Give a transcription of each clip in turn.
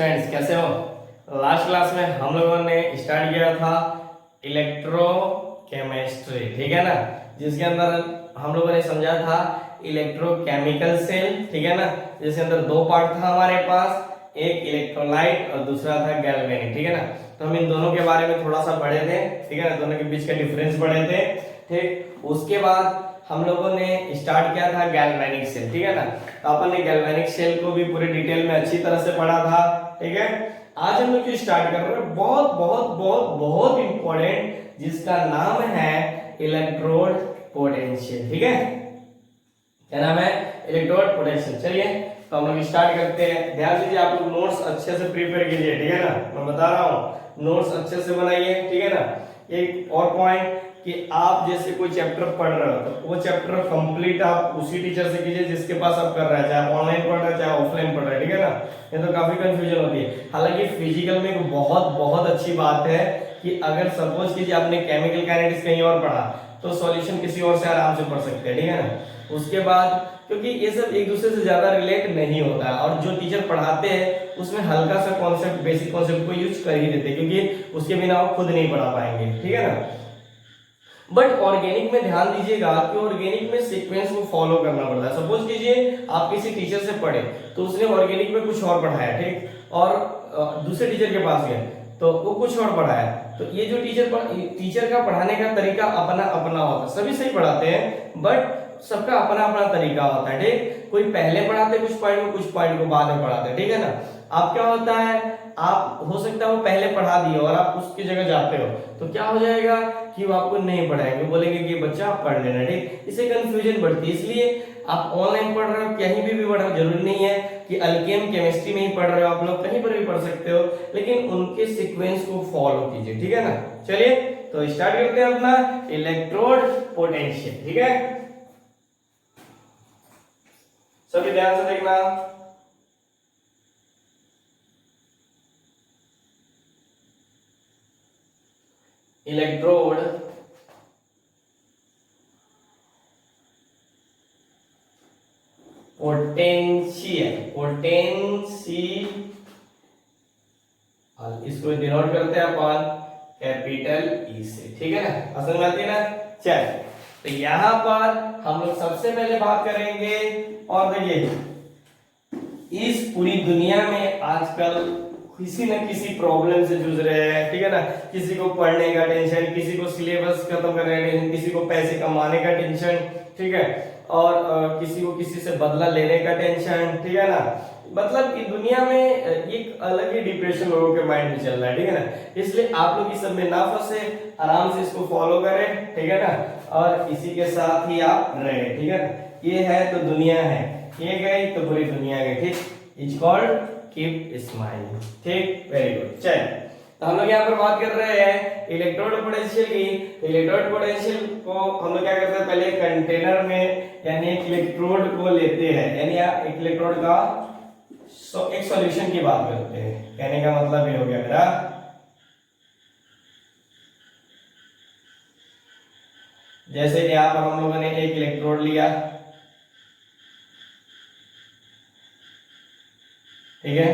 Students, कैसे हो? Last class में हम लोगों ने स्टार्ट किया था इलेक्ट्रोकेमिस्ट्री, ठीक है ना, जिसके अंदर हम लोगों ने समझा था इलेक्ट्रोकेमिकल सेल, ठीक है ना, जिसके अंदर दो पार्ट था हमारे पास, एक इलेक्ट्रोलाइट और दूसरा था गैल्वेनिक, ठीक है ना। तो हम इन दोनों के बारे में थोड़ा सा पढ़े थे, ठीक है ना, दोनों के बीच का डिफरेंस पढ़े थे, ठीक। उसके बाद हम लोगों ने स्टार्ट किया था गैल्वेनिक सेल, ठीक है ना। तो अपन ने गैल्वेनिक सेल को भी पूरे डिटेल में अच्छी तरह से पढ़ा था, ठीक है। आज हम लोग जो स्टार्ट कर रहे हैं बहुत बहुत बहुत बहुत इंपॉर्टेंट, जिसका नाम है इलेक्ट्रोड पोटेंशियल, ठीक है। क्या नाम है? Electrode potential. चलिए तो हम लोग स्टार्ट करते हैं। ध्यान दीजिए, आप लोग नोट्स अच्छे से प्रिपेयर कीजिए, ठीक है ना, मैं बता रहा हूँ, नोट्स अच्छे से बनाइए, ठीक है ना। एक और पॉइंट कि आप जैसे कोई चैप्टर पढ़ रहे हो तो वो चैप्टर कंप्लीट आप उसी टीचर से कीजिए जिसके पास आप कर रहे हैं, चाहे ऑनलाइन पढ़ रहे हैं चाहे ऑफलाइन पढ़ रहे हैं, ठीक है ना। ये तो काफी कंफ्यूजन होती है। हालांकि फिजिकल में एक बहुत बहुत अच्छी बात है कि अगर सपोज कीजिए आपने केमिकल काइनेटिक्स कहीं और पढ़ा तो सॉल्यूशन किसी और से आराम से पढ़ सकते हैं, ठीक है ना। उसके बाद क्योंकि ये सब एक दूसरे से ज्यादा रिलेट नहीं होता है और जो टीचर पढ़ाते हैं उसमें हल्का सा कॉन्सेप्ट, बेसिक कॉन्सेप्ट को यूज कर ही देते हैं, क्योंकि उसके बिना आप खुद नहीं पढ़ा पाएंगे, ठीक है ना। बट ऑर्गेनिक में ध्यान दीजिएगा कि ऑर्गेनिक में सीक्वेंस को फॉलो करना पड़ता है। सपोज कीजिए आप किसी टीचर से पढ़े तो उसने ऑर्गेनिक में कुछ और पढ़ाया, ठीक, और दूसरे टीचर के पास गए तो वो कुछ और पढ़ाया, तो ये जो टीचर का पढ़ाने का तरीका अपना अपना होता है। सभी सही पढ़ाते हैं बट सबका अपना अपना तरीका होता है, ठीक। कोई पहले पढ़ाते कुछ पॉइंट को, कुछ पॉइंट को बाद में पढ़ाते, ठीक है ना। आप क्या होता है, आप हो सकता है वो पहले पढ़ा दिए और आप उसकी जगह जाते हो तो क्या हो जाएगा कि वो आपको नहीं पढ़ाएंगे, बोलेंगे कि बच्चा आप पढ़ लेना, ठीक। इससे कंफ्यूजन बढ़ती है। इसलिए आप ऑनलाइन पढ़ रहे हो, कहीं भी पढ़ रहे हो, जरूरी नहीं है कि अल्केम केमिस्ट्री में ही पढ़ रहे हो, आप लोग कहीं पर भी पढ़ सकते हो, लेकिन उनके सीक्वेंस को फॉलो कीजिए, ठीक है ना। चलिए तो स्टार्ट करते हैं अपना इलेक्ट्रोड पोटेंशियल, ठीक है। सभी ध्यान से देखना। इलेक्ट्रोड पोटेंशियल, इसको डिनोट करते हैं अपन कैपिटल ई से, ठीक है ना, समझ में आती है ना। चल तो यहां पर हम लोग सबसे पहले बात करेंगे, और देखिए इस पूरी दुनिया में आजकल किसी न किसी प्रॉब्लम से जूझ रहे हैं, ठीक है ना। किसी को पढ़ने का टेंशन, किसी को सिलेबस खत्म करने का टेंशन, किसी को पैसे कमाने का टेंशन, ठीक है, और किसी को किसी से बदला लेने का टेंशन, ठीक है ना। मतलब कि दुनिया में एक अलग ही डिप्रेशन लोगों के माइंड में चल रहा है, ठीक है ना। इसलिए आप लोग इस सब में ना फंसे, आराम से इसको फॉलो करें, ठीक है ना, और इसी के साथ ही आप रहे, ठीक है ना। ये है तो दुनिया है, ये गई तो पूरी दुनिया गई, ठीक। इट्स कॉल्ड कीप स्माइलिंग, ठीक, वेरी गुड। चल तो हम लोग यहाँ पर बात कर रहे हैं इलेक्ट्रोड पोटेंशियल की। इलेक्ट्रोड पोटेंशियल को हम लोग क्या करते हैं, पहले कंटेनर में यानी एक इलेक्ट्रोड को लेते हैं, यानी एक इलेक्ट्रोड का एक सॉल्यूशन की बात करते हैं। कहने का मतलब ये हो गया मेरा, जैसे यहाँ पर हम लोगों ने एक इलेक्ट्रोड लिया, ठीक है,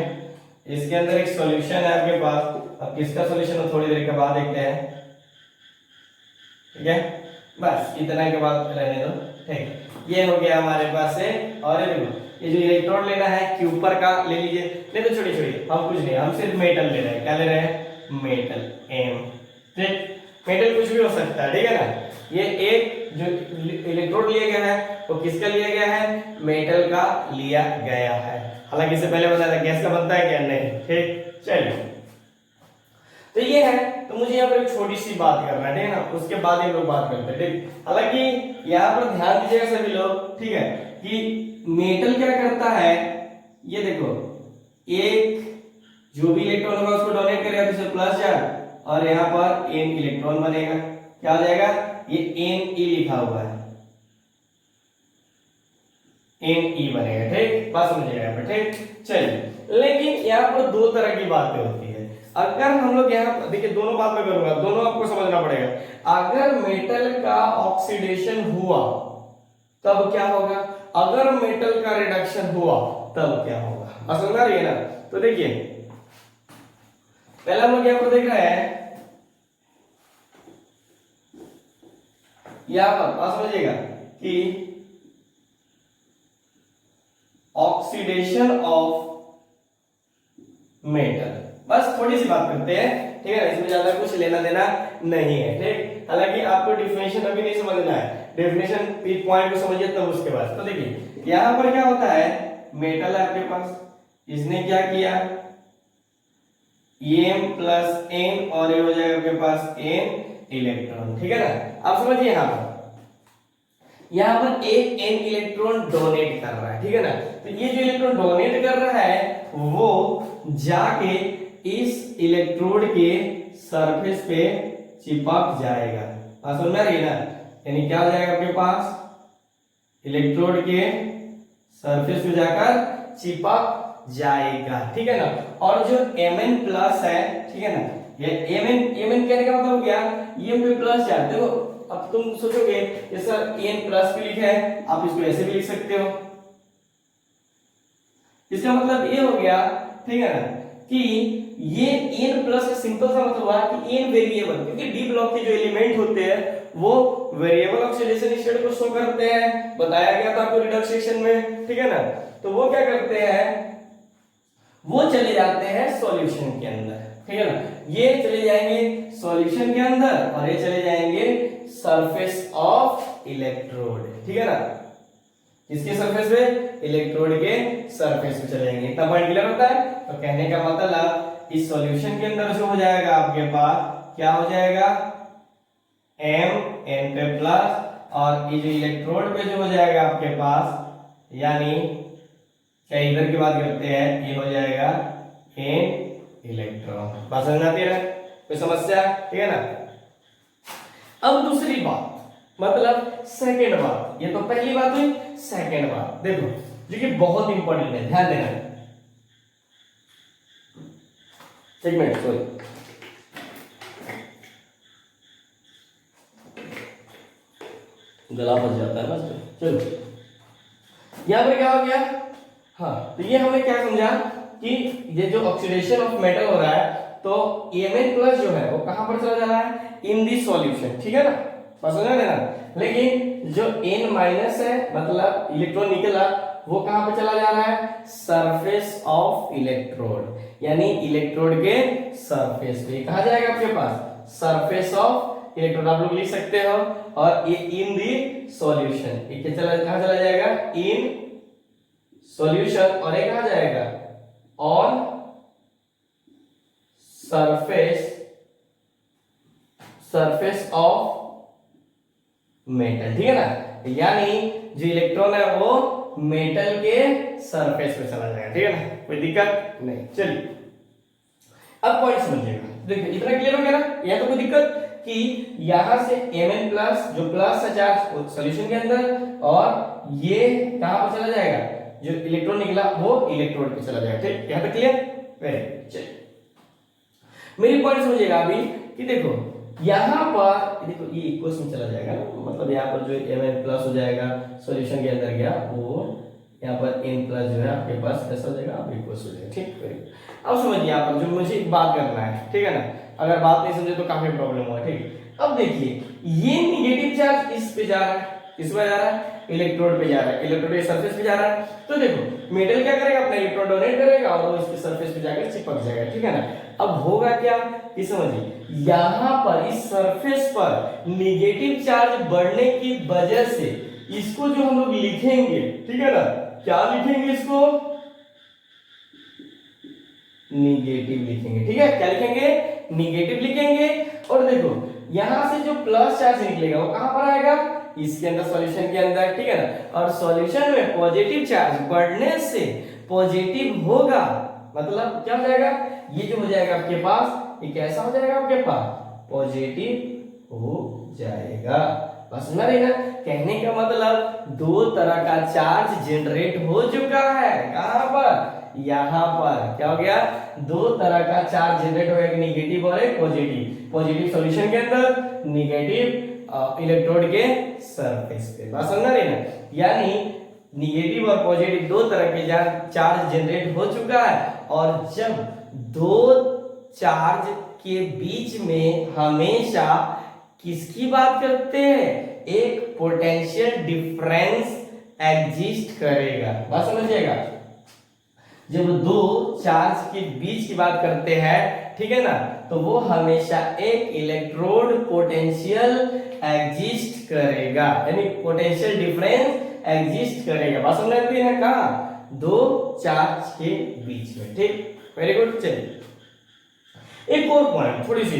इसके अंदर एक सॉल्यूशन है आपके पास। अब किसका सॉल्यूशन है थोड़ी देर के बाद देखते हैं, ठीक है, बस इतना के बाद रहने दो, ठीक। ये हो गया हमारे पास से, और ये जो इलेक्ट्रोड लेना है कि ऊपर का ले लीजिए, नहीं तो छोड़िए हम कुछ नहीं, हम सिर्फ मेटल ले रहे हैं। क्या ले रहे हैं? मेटल, एम, ठीक। मेटल कुछ भी हो सकता है, ठीक है ना। ये एक जो इलेक्ट्रोड लिया गया है वो किसका लिया गया है? मेटल का लिया गया है। हालांकि इससे पहले बताया था गैस का बनता है क्या, नहीं, ठीक। चलिए तो ये है, तो मुझे यहाँ पर एक छोटी सी बात करना है, ठीक है ना, उसके बाद हम लोग बात करते हैं, ठीक। हालांकि यहाँ पर ध्यान दीजिएगा सभी लोग, ठीक है, कि मेटल क्या करता है, ये देखो, एक जो भी इलेक्ट्रॉन होगा उसको डोनेट करेगा तो उसे प्लस चार्ज, और यहाँ पर एन इलेक्ट्रॉन बनेगा, क्या हो जाएगा, ये एन ई लिखा हुआ है, एन ई बनेगा, ठीक, बात समझिएगा यहाँ पर, ठीक। चलिए लेकिन यहाँ पर दो तरह की बातें होती है। अगर हम लोग यहाँ देखिए, दोनों बात में करूंगा, दोनों आपको समझना पड़ेगा। अगर मेटल का ऑक्सीडेशन हुआ तब क्या होगा, अगर मेटल का रिडक्शन हुआ तब क्या होगा, समझ आ रही है ना। तो देखिए पहला हम लोग यहाँ पर देख रहे हैं, यहां पर आप समझिएगा कि ऑक्सीडेशन ऑफ मेटल, बस थोड़ी सी बात करते हैं, ठीक है ना, इसमें ज्यादा कुछ लेना देना नहीं है, ठीक। हालांकि आपको डिफिनेशन अभी नहीं समझना है, डेफिनेशन पॉइंट को समझिए तब उसके बाद। तो देखिए यहां पर क्या होता है, मेटल है आपके पास, इसने क्या किया Em प्लस N और ये हो जाएगा आपके पास N इलेक्ट्रॉन, ठीक है ना। आप समझिए यहां पर एक N इलेक्ट्रॉन डोनेट कर रहा है, ठीक है ना। तो ये जो इलेक्ट्रॉन डोनेट कर रहा है वो जाके इस इलेक्ट्रोड के सरफेस पे चिपक जाएगा, समझ में आ रही है ना। यानी क्या हो जाएगा आपके पास, इलेक्ट्रोड के सरफेस पे जाकर चिपक जाएगा, ठीक है ना। और जो Mn प्लस है, ठीक है ना, ये Mn कहने का मतलब हो गया ये पे प्लस चार्ज। देखो अब तुम सोचोगे ये सर N प्लस भी लिखा है, आप इसको ऐसे भी लिख सकते हो, इसका मतलब ये हो गया, ठीक है ना, कि ये N प्लस सिंपल सा मतलब हुआ कि N वेरिएबल, क्योंकि डी ब्लॉक के जो एलिमेंट होते हैं वो वेरिएबल ऑक्सीडेशन स्टेट को शो करते हैं, बताया गया था आपको रिडक्शन सेक्शन में, ठीक है ना। तो वो क्या करते हैं, वो चले जाते हैं सॉल्यूशन के अंदर, ठीक है ना, ये चले जाएंगे सॉल्यूशन के अंदर और ये चले जाएंगे सरफेस ऑफ इलेक्ट्रोड, ठीक है ना। किसके सरफेस पे, इलेक्ट्रोड के सरफेस पे चले जाएंगे। इतना पॉइंट क्लियर होता है। तो कहने का मतलब इस सॉल्यूशन के अंदर जो हो जाएगा आपके पास क्या हो जाएगा, M N पे प्लस, और ये जो इलेक्ट्रोड पे जो हो जाएगा आपके पास, यानी क्या इधर की बात करते हैं, ये हो जाएगा N इलेक्ट्रॉन। बात समझ आती है, कोई समस्या, ठीक है ना। अब दूसरी बात, मतलब सेकेंड बात, ये तो पहली बात हुई, सेकेंड बात देखो जो कि बहुत इंपॉर्टेंट है, ध्यान देना। एक मिनट, सॉरी, गला फंस जाता है ना। चलो यहां पर क्या हो गया, हाँ, तो ये हमने क्या समझा कि ये जो ऑक्सीडेशन ऑफ मेटल हो रहा है, तो Mn प्लस जो है वो कहां पर चला जा रहा है, इन दी सॉल्यूशन, ठीक है ना, समझ में ना। लेकिन जो N माइनस है, मतलब इलेक्ट्रॉन निकला, वो कहां पे चला जा रहा है, सरफेस ऑफ इलेक्ट्रोड, यानी इलेक्ट्रोड के सरफेस पे कहा जाएगा आपके पास, सरफेस ऑफ इलेक्ट्रोड आप लोग लिख सकते हो। और ये इन दी सॉल्यूशन, ये कहां चला जाएगा, इन सॉल्यूशन, और ये कहां जाएगा, ऑन सरफेस ऑफ मेटल, ठीक है ना। यानी जो इलेक्ट्रॉन है वो मेटल के सरफेस पे चला जाएगा, ठीक है ना, कोई दिक्कत नहीं। चलिए अब पॉइंट समझिएगा, देखिए इतना क्लियर हो गया ना, यह तो कोई दिक्कत कि यहां से Mn प्लस जो प्लस है चार्ज सॉल्यूशन के अंदर, और ये कहां पर चला जाएगा, जो इलेक्ट्रॉन निकला वो इलेक्ट्रोड पे चला जाएगा, ठीक, यहां तक क्लियर, वेरी गुड। चलिए मेरी पॉइंट समझिएगा अभी कि देखो यहां पर देखो ये इक्वल्स में चला जाएगा, मतलब यहां पर जो Mn प्लस हो जाएगा सॉल्यूशन के अंदर गया, वो यहां पर N प्लस जो है आपके पास ऐसा हो जाएगा, आप इक्वल्स हो जाएगा, ठीक, वेरी गुड। अब समझिए यहां पर जो मुझे एक बात करना है, ठीक है ना, अगर बात नहीं समझे तो काफी प्रॉब्लम होगा, ठीक। अब देखिए ये निगेटिव चार्ज इस पे जा रहा है, किस पे जा रहा है, इलेक्ट्रोड पे जा रहा है, इलेक्ट्रोड के सरफेस पे जा रहा है। तो देखो मेटल क्या करेगा, अपना इलेक्ट्रॉन डोनेट करेगा और वो इसके सरफेस पे जाकर चिपक जाएगा, ठीक है ना। अब होगा क्या, ये समझिए, यहां पर इस सरफेस पर निगेटिव चार्ज बढ़ने की वजह से इसको जो हम लोग लिखेंगे, ठीक है ना, क्या लिखेंगे, इसको निगेटिव लिखेंगे, ठीक है, क्या लिखेंगे, निगेटिव लिखेंगे। और देखो यहां से जो प्लस चार्ज निकलेगा वो कहां पर आएगा, इसके अंदर सॉल्यूशन के अंदर, ठीक है ना। और सॉल्यूशन में पॉजिटिव चार्ज बढ़ने से पॉजिटिव होगा, मतलब क्या हो जाएगा, ये जो हो जाएगा आपके पास, ये कैसा हो जाएगा आपके पास, पॉजिटिव हो जाएगा। बस समझ रही ना, कहने का मतलब दो तरह का चार्ज जनरेट हो चुका है, कहां पर, यहां पर क्या हो गया, दो तरह का चार्ज जनरेट हो गया, नेगेटिव और एक पॉजिटिव, पॉजिटिव सॉल्यूशन के अंदर, नेगेटिव इलेक्ट्रोड के सरफेस पे। बात समझ रही ना, यानी नेगेटिव और पॉजिटिव दो तरह के चार्ज जनरेट हो चुका है, और जब दो चार्ज के बीच में हमेशा किसकी बात करते हैं, एक पोटेंशियल डिफरेंस एग्जिस्ट करेगा। बात समझिएगा, जब दो चार्ज के बीच की बात करते हैं, ठीक है ना, तो वो हमेशा एक इलेक्ट्रोड पोटेंशियल एग्जिस्ट करेगा, यानी पोटेंशियल डिफरेंस एग्जिस्ट करेगा। बात समझ में है, कहां, दो चार्ज के बीच में। ठीक, वेरी गुड। चलिए एक और पॉइंट, थोड़ी सी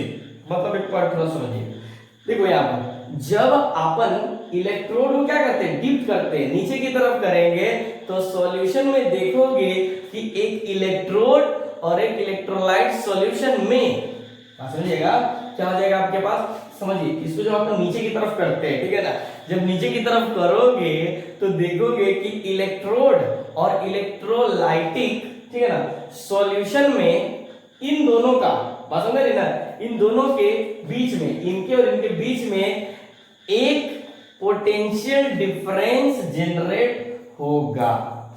मतलब एक पॉइंट थोड़ा समझिए। देखो यहाँ पर जब अपन इलेक्ट्रोड को क्या करते हैं, डिप करते हैं, नीचे की तरफ करेंगे, तो सॉल्यूशन में देखोगे कि एक इलेक्ट्रोड और एक इलेक्ट्रोलाइट सॉल्यूशन में, समझिएगा क्या हो जाएगा आपके पास, समझिए इसको जब अपन नीचे की तरफ करते हैं, ठीक है ना, जब नीचे की तरफ करोगे तो देखोगे कि इलेक्ट्रोड और इलेक्ट्रोलाइटिक, ठीक है ना, सॉल्यूशन में इन दोनों का, बात समझ रहे ना, इन दोनों के बीच में, इनके और इनके बीच में एक पोटेंशियल डिफरेंस जनरेट होगा।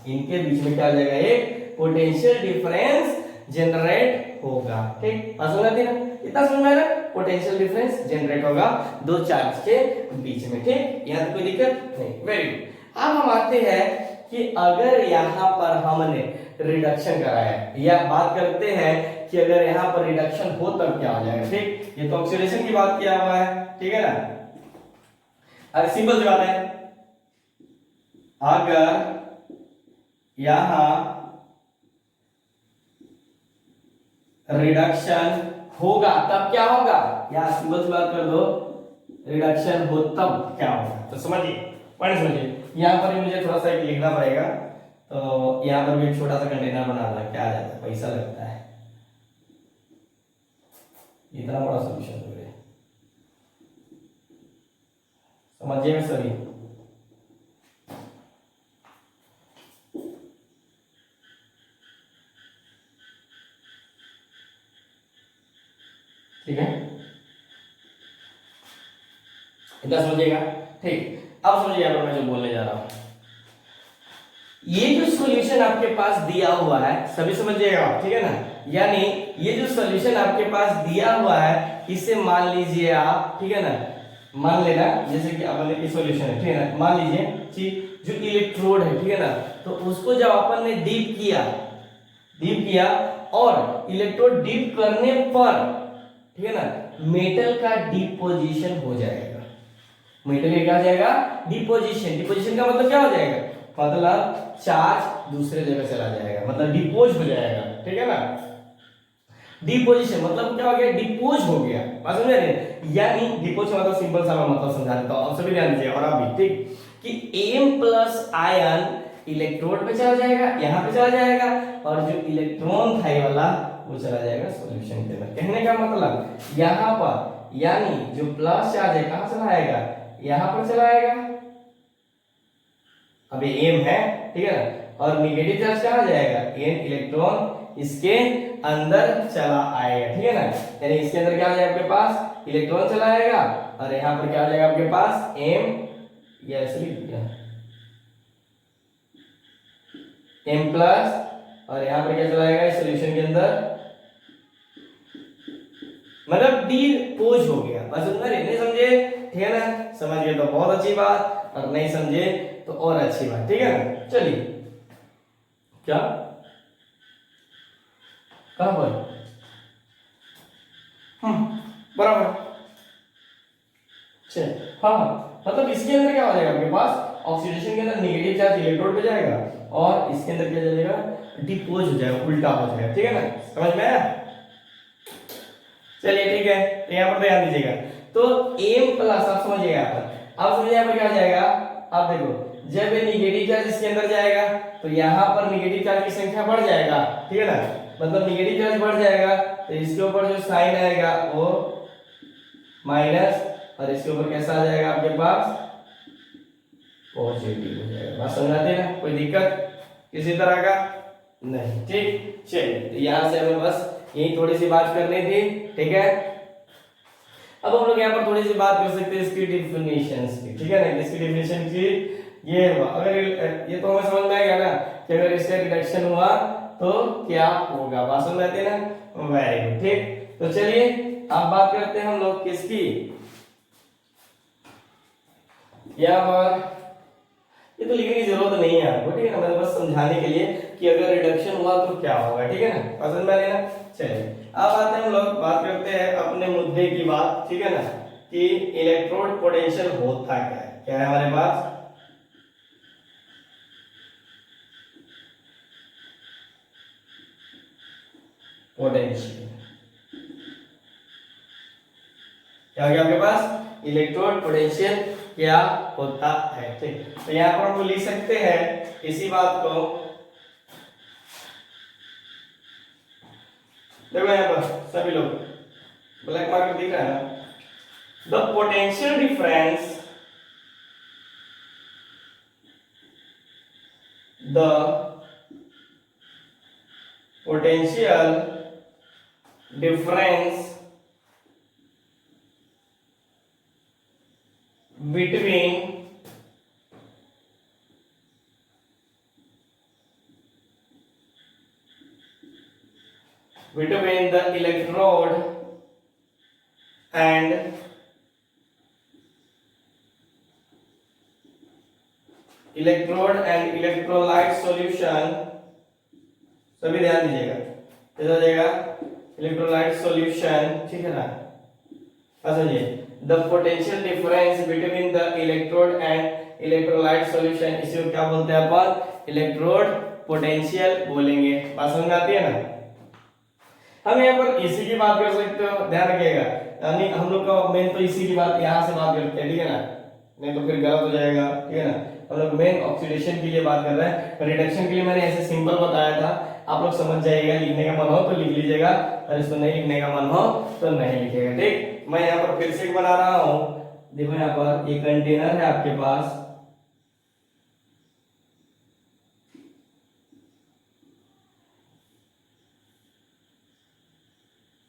इनके बीच में क्या हो जाएगा, एक पोटेंशियल डिफरेंस जनरेट होगा। ठीक, समझ ना, इतना समझ में आया, पोटेंशियल डिफरेंस जनरेट होगा दो चार्ज के बीच में। ठीक, यहाँ तो कोई दिक्कत नहीं, वेरी गुड। अब हम आते हैं कि अगर यहाँ पर हमने रिडक्शन कराया, या बात करते हैं कि अगर यहाँ पर रिडक्शन हो तब क्या हो जाएगा। ठीक, ये तो ऑक्सीडेशन की बात किया हुआ है, ठीक है ना। अगर सिंपल सी बात है, अगर यहां रिडक्शन होगा तब क्या होगा, या सिंपल सी बात कर दो, रिडक्शन हो तब क्या होगा। तो समझिए, पॉइंट समझिए। यहां पर मुझे थोड़ा सा लिखना पड़ेगा, तो यहां पर भी एक छोटा सा कंटेनर बनाना, क्या आ जाता है, पैसा लगता है, इतना बड़ा सोल्यूशन हो गया, समझिएगा सभी। ठीक है, इतना समझिएगा। ठीक, अब समझिए यहाँ पर मैं जो बोलने जा रहा हूं, ये जो सॉल्यूशन आपके पास दिया हुआ है, सभी समझिएगा, ठीक है ना, यानी ये जो सॉल्यूशन आपके पास दिया हुआ है, इसे मान लीजिए आप, ठीक है ना, मान लेना जैसे कि अपन ने सॉल्यूशन है, ठीक है ना, मान लीजिए कि जो इलेक्ट्रोड है, ठीक है ना, तो उसको जब अपन ने डीप किया और इलेक्ट्रोड डीप करने पर, ठीक है ना, मेटल का डिपोजिशन हो जाएगा। मेटल का क्या हो जाएगा, डिपोजिशन का मतलब क्या हो जाएगा, मतलब चार्ज दूसरे जगह चला जाएगा, मतलब डिपोज हो जाएगा। ठीक है ना, डिपोजिशन मतलब क्या हो गया, डिपोज हो गया। बात समझ रहे हैं, यानी डिपोज मतलब सिंपल सा मैं मतलब समझा देता हूं, आप सभी ध्यान दीजिए और आप भी, ठीक, कि M प्लस आयन इलेक्ट्रोड पे चला जाएगा, यहां पे चला जाएगा, और जो इलेक्ट्रॉन था ये वाला वो चला जाएगा सॉल्यूशन के अंदर। कहने का मतलब यहां पर, यानी जो प्लस चार्ज है कहां चला आएगा, यहां पर चला आएगा, अभी M है, ठीक है ना, और नेगेटिव चार्ज कहां जाएगा, N इलेक्ट्रॉन इसके अंदर चला आएगा। ठीक है ना, यानी इसके अंदर क्या हो जाएगा, आपके पास इलेक्ट्रॉन चला आएगा, और यहां पर क्या हो जाएगा आपके पास M, या M प्लस, और यहां पर क्या चला आएगा सॉल्यूशन के अंदर, मतलब डिपोज हो गया। बस उतना नहीं समझे, ठीक है ना, समझ गए तो बहुत अच्छी बात, और नहीं समझे तो और अच्छी बात। ठीक है ना, चलिए क्या कहां पर, बराबर, हाँ, मतलब इसके अंदर क्या हो जाएगा आपके पास, ऑक्सीडेशन के अंदर नेगेटिव चार्ज इलेक्ट्रोड पे जाएगा, और इसके अंदर क्या जाएगा, डिपोज हो जाएगा, उल्टा हो जाएगा। ठीक है ना, समझ में आया। चलिए ठीक है, तो यहाँ पर ध्यान दीजिएगा, तो M प्लस, आप समझिएगा यहाँ पर, अब समझिए यहाँ पर क्या हो जाएगा, आप देखो जब ये नेगेटिव चार्ज इसके अंदर जाएगा तो यहाँ पर नेगेटिव चार्ज की संख्या बढ़ जाएगा। ठीक है ना, मतलब नेगेटिव चार्ज बढ़ जाएगा तो इसके ऊपर जो साइन आएगा वो माइनस, और इसके ऊपर कैसा आ जाएगा आपके पास, पॉजिटिव हो जाएगा। बात समझ आती है ना, कोई दिक्कत किसी तरह का नहीं। ठीक, चलिए तो यहाँ से हमें बस यही थोड़ी सी बात करनी थी। ठीक है, अब हम लोग यहाँ पर थोड़ी सी बात कर सकते हैं इसकी डिफिनेशंस की। ठीक है ना, इसकी डिफिनेशन की ये हुआ, अगर ये तो हमें समझ में आएगा ना कि अगर इसका रिडक्शन हुआ तो क्या होगा, बात समझ में आती है ना, वेरी गुड। ठीक, तो चलिए अब बात करते हैं हम लोग किसकी, यहाँ पर ये तो लिखने की जरूरत नहीं है आपको, ठीक है ना, मैंने बस समझाने के लिए कि अगर रिडक्शन हुआ तो क्या होगा, ठीक है ना, पसंद में लेना। चलिए अब आते हैं हम लोग बात करते हैं अपने मुद्दे की बात, ठीक है ना, कि इलेक्ट्रोड पोटेंशियल होता क्या है हमारे पास, पोटेंशियल क्या हो गया आपके पास, इलेक्ट्रोड पोटेंशियल क्या होता है। ठीक, तो यहाँ पर हम लिख सकते हैं इसी बात को, देखो यहाँ पर सभी लोग ब्लैक मार्कर दिख रहा है ना, the potential difference, the potential difference between the electrode and electrolyte solution, सभी ध्यान दीजिएगा, कैसा हो जाएगा, इलेक्ट्रोलाइट सॉल्यूशन, ठीक है ना, समझिए, the potential difference between the electrode and electrolyte solution, इसे क्या बोलते हैं अपन, इलेक्ट्रोड पोटेंशियल बोलेंगे, बात समझ में आती है ना। हम यहाँ पर इसी की बात कर सकते हो, ध्यान रखिएगा, यानी हम लोग का मेन तो इसी की बात यहाँ से बात करते हैं, ठीक है ना, नहीं तो फिर गलत हो जाएगा, ठीक है ना, हम लोग मेन ऑक्सीडेशन के लिए बात कर रहे हैं, रिडक्शन के लिए मैंने ऐसे सिंपल बताया था, आप लोग समझ जाइएगा, लिखने का मन हो तो लिख लीजिएगा, और इसको नहीं लिखने का मन हो तो नहीं लिखिएगा। ठीक, मैं यहाँ पर फिर से बना रहा हूँ, देखो यहाँ पर एक कंटेनर है आपके पास,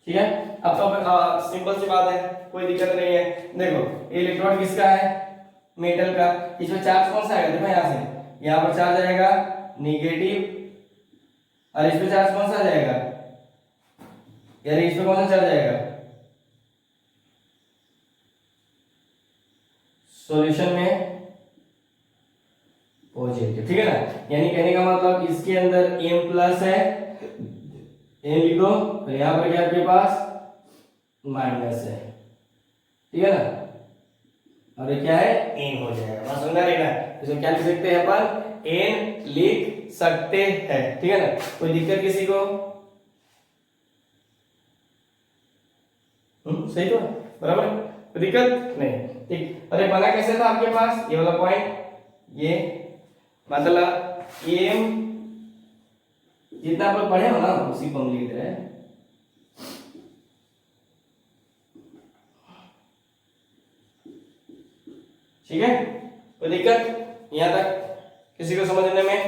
ठीक है, अब तो सिंपल सी बात है, कोई दिक्कत नहीं है। देखो इलेक्ट्रोड किसका है, मेटल का, इसमें चार्ज कौन सा आएगा, देखो यहाँ से, यहाँ पर चार्ज आएगा निगेटिव, और इस पे चार्ज कौन सा आ जाएगा, यानी इस पे कौन सा चार्ज आएगा, सॉल्यूशन में पॉजिटिव, ठीक है ना, यानी कहने का मतलब इसके अंदर M प्लस है, M लिखो, और यहाँ पर क्या आपके पास माइनस है, ठीक है ना, और ये क्या है N हो जाएगा, बस समझ रहे ना, इसको क्या लिख सकते हैं अपन, N लिख सकते हैं, ठीक है ना, कोई दिक्कत किसी को, सही तो बराबर, कोई दिक्कत नहीं। ठीक, अरे बना कैसे था आपके पास ये वाला पॉइंट, ये मतलब M जितना आप लोग पढ़े हो ना उसी को हम लिख रहे हैं, ठीक है, कोई दिक्कत यहाँ तक किसी को समझने में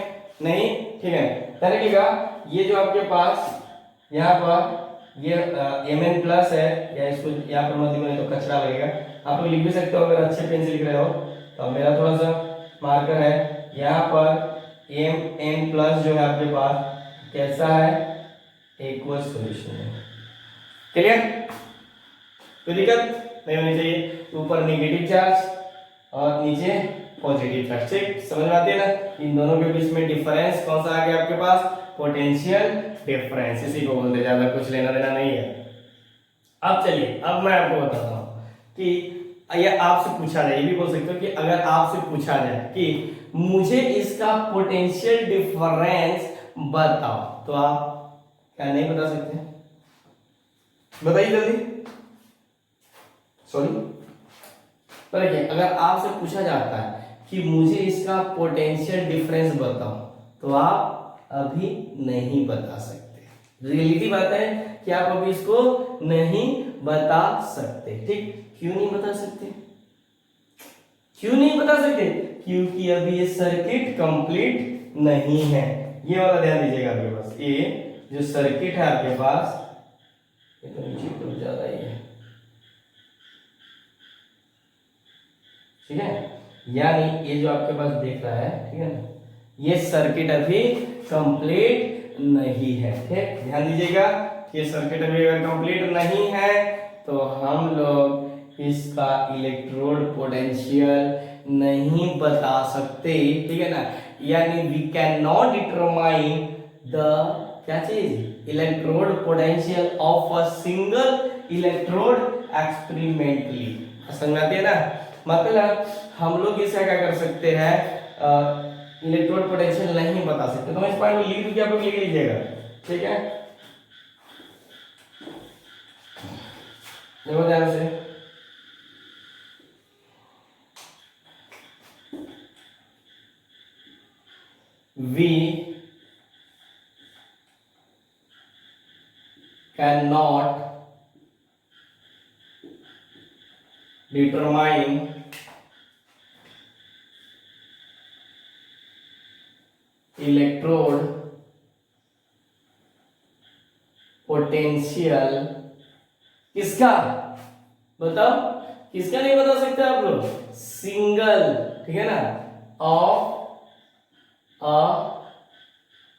नहीं, ठीक है, तरीका ये जो आपके पास यहाँ पर ये Mn प्लस है, या इसको यहाँ पर मत लिखो तो कचरा लगेगा, आप लोग लिख भी सकते हो अगर अच्छे पेन से लिख रहे हो, तो मेरा थोड़ा सा मार्कर है, यहाँ पर Mn प्लस जो है आपके पास कैसा है, एक्वस सॉल्यूशन है, क्लियर, कोई दिक्कत नहीं होनी चाहिए, ऊपर नेगेटिव चार्ज और नीचे पॉजिटिव चार्ज, ठीक, समझ में आती है ना, इन दोनों के बीच में डिफरेंस कौन सा आ गया आपके पास, पोटेंशियल डिफरेंस, इसी को बोलते हैं, ज्यादा कुछ लेना देना नहीं है। अब चलिए, अब मैं आपको बताता हूँ कि ये आपसे पूछा जाए, ये भी बोल सकते हो कि अगर आपसे पूछा जाए कि मुझे इसका पोटेंशियल डिफरेंस बताओ, तो आप क्या नहीं बता सकते, बताइए जल्दी, सॉरी, पर अगर आपसे पूछा जाता है कि मुझे इसका पोटेंशियल डिफरेंस बताओ, तो आप अभी नहीं बता सकते, रियलिटी बात है कि आप अभी इसको नहीं बता सकते, ठीक, क्यों नहीं बता सकते, क्यों नहीं बता सकते, क्योंकि अभी ये सर्किट कंप्लीट नहीं है, ये वाला ध्यान दीजिएगा आपके पास, ये जो सर्किट है आपके पास, ये तो नीचे तो ज्यादा ही है, ठीक है, यानी ये जो आपके पास देख रहा है, ठीक है ना, ये सर्किट अभी कंप्लीट नहीं है, ठीक, ध्यान दीजिएगा, कि सर्किट अभी अगर कंप्लीट नहीं है तो हम लोग इसका इलेक्ट्रोड पोटेंशियल नहीं बता सकते, ठीक है ना। यानी we can not determine the क्या चीज, electrode potential of a single electrode experimentally. समझ आती है ना। मतलब हम लोग इसका क्या कर सकते हैं, इलेक्ट्रोड पोटेंशियल नहीं बता सकते। तो मैं इस पॉइंट को लिख दूं कि आप लोग लिख लीजिएगा, ठीक है। देखो ध्यान से, we cannot determine electrode potential किसका, बताओ किसका नहीं बता सकते आप लोग, सिंगल, ठीक है ना, ऑफ अ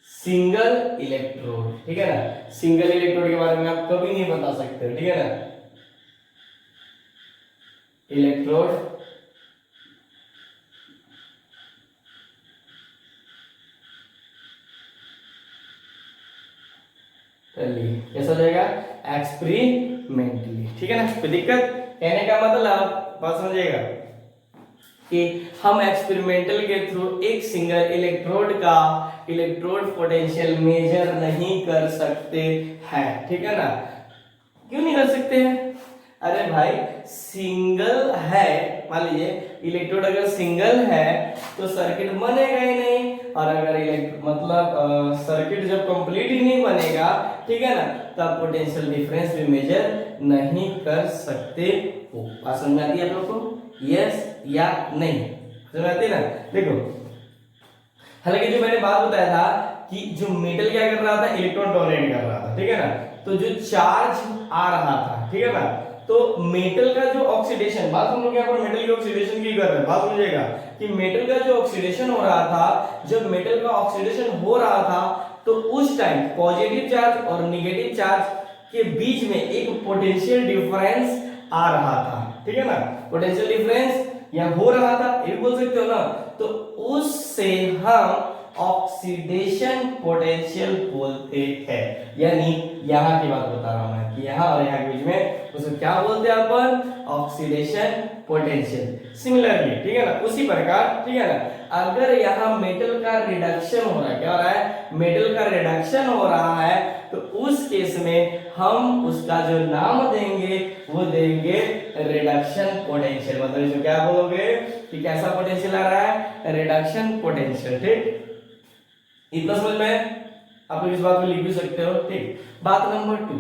सिंगल इलेक्ट्रोड, ठीक है ना। सिंगल इलेक्ट्रोड के बारे में आप कभी नहीं बता सकते, ठीक है ना। इलेक्ट्रोड कैसा हो जाएगा, एक्सपेरिमेंटली, ठीक है ना। कोई दिक्कत, कहने का मतलब बात समझिएगा कि हम एक्सपेरिमेंटल के थ्रू एक सिंगल इलेक्ट्रोड का इलेक्ट्रोड पोटेंशियल मेजर नहीं कर सकते हैं, ठीक है ना। क्यों नहीं कर सकते हैं, अरे भाई सिंगल है, मान लीजिए इलेक्ट्रोड अगर सिंगल है तो सर्किट बनेगा ही नहीं, और अगर मतलब सर्किट जब कंप्लीट ही नहीं बनेगा, ठीक है ना, तब पोटेंशियल डिफरेंस भी मेजर नहीं कर सकते हो। बात समझ में आती है आप लोग को, यस या नहीं, समझ में आती है ना। देखो हालांकि जो मैंने बात बताया था कि जो मेटल क्या कर रहा था, इलेक्ट्रॉन डोनेट कर रहा था, ठीक है ना। तो जो चार्ज आ रहा था, ठीक है ना, तो मेटल का जो ऑक्सीडेशन, बात हम लोग यहाँ पर मेटल की ऑक्सीडेशन की कर रहे हैं, बात समझिएगा कि मेटल का जो ऑक्सीडेशन हो रहा था, जब मेटल का ऑक्सीडेशन हो रहा था तो उस टाइम पॉजिटिव चार्ज और नेगेटिव चार्ज के बीच में एक पोटेंशियल डिफरेंस आ रहा था, ठीक है ना। पोटेंशियल डिफरेंस या हो रहा था, ये बोल सकते हो ना। तो उससे हम ऑक्सीडेशन पोटेंशियल बोलते हैं। यानी यहां की बात बता रहा हूं मैं कि यहां और यहां के बीच में उसको क्या बोलते हैं अपन, ऑक्सीडेशन पोटेंशियल। सिमिलरली, ठीक है ना, उसी प्रकार, ठीक है ना, अगर यहां मेटल का रिडक्शन हो रहा है, क्या हो रहा है, मेटल का रिडक्शन हो रहा है, तो उस केस में हम उसका जो नाम देंगे वो देंगे रिडक्शन पोटेंशियल। मतलब इसको क्या बोलोगे कि कैसा पोटेंशियल आ रहा है, रिडक्शन पोटेंशियल, ठीक। इतना समझ में आप लोग इस बात को लिख भी सकते हो, ठीक। बात नंबर 2,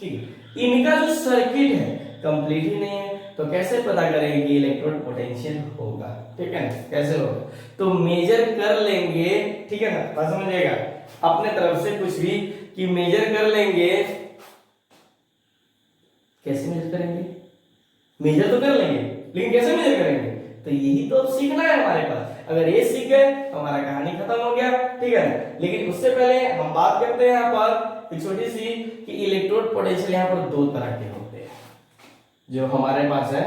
ठीक, इनका जो सर्किट है कंप्लीट ही नहीं है, तो कैसे पता करेंगे कि इलेक्ट्रोड पोटेंशियल होगा, ठीक है ना, कैसे होगा, तो मेजर कर लेंगे, ठीक है ना। बात समझिएगा, अपने तरफ से कुछ भी कि मेजर कर लेंगे। कैसे मेजर करेंगे, मेजर तो कर लेंगे लेकिन कैसे मेजर करेंगे, तो यही तो अब सीखना है हमारे पास। अगर ये सीख गए तो हमारा कहानी खत्म हो गया, ठीक है ना। लेकिन उससे पहले हम बात करते हैं यहाँ पर एक छोटी सी कि इलेक्ट्रोड पोटेंशियल यहाँ पर दो तरह के होते हैं जो हमारे पास है।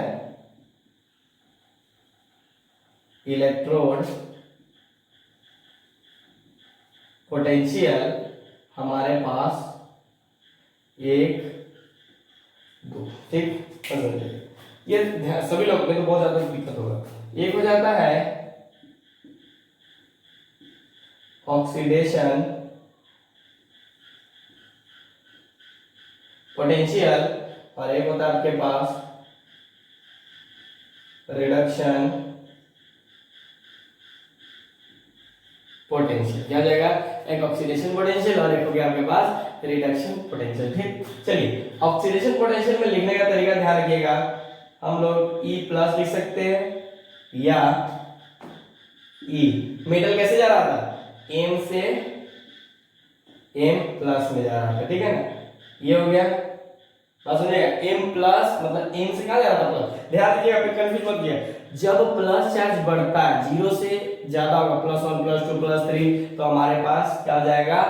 इलेक्ट्रोड पोटेंशियल हमारे पास एक दो, ठीक। ये सभी लोग में तो बहुत ज्यादा दिक्कत होगा। एक हो जाता है ऑक्सीडेशन पोटेंशियल और एक होता है आपके पास रिडक्शन पोटेंशियल। क्या हो जाएगा, एक ऑक्सीडेशन पोटेंशियल और एक हो गया आपके पास रिडक्शन पोटेंशियल, ठीक। चलिए ऑक्सीडेशन पोटेंशियल में लिखने का तरीका ध्यान रखिएगा, हम लोग E प्लस लिख सकते हैं या E। मेटल कैसे जा रहा था, M से M प्लस में जा रहा था, ठीक है ना, ये हो गया। बात समझिएगा, M प्लस मतलब M से कहां जा रहा था, प्लस। ध्यान दीजिएगा, कंफ्यूज मत किया, जब प्लस चार्ज बढ़ता है, 0 से ज्यादा होगा, +1 +2 +3, तो हमारे पास क्या हो जाएगा,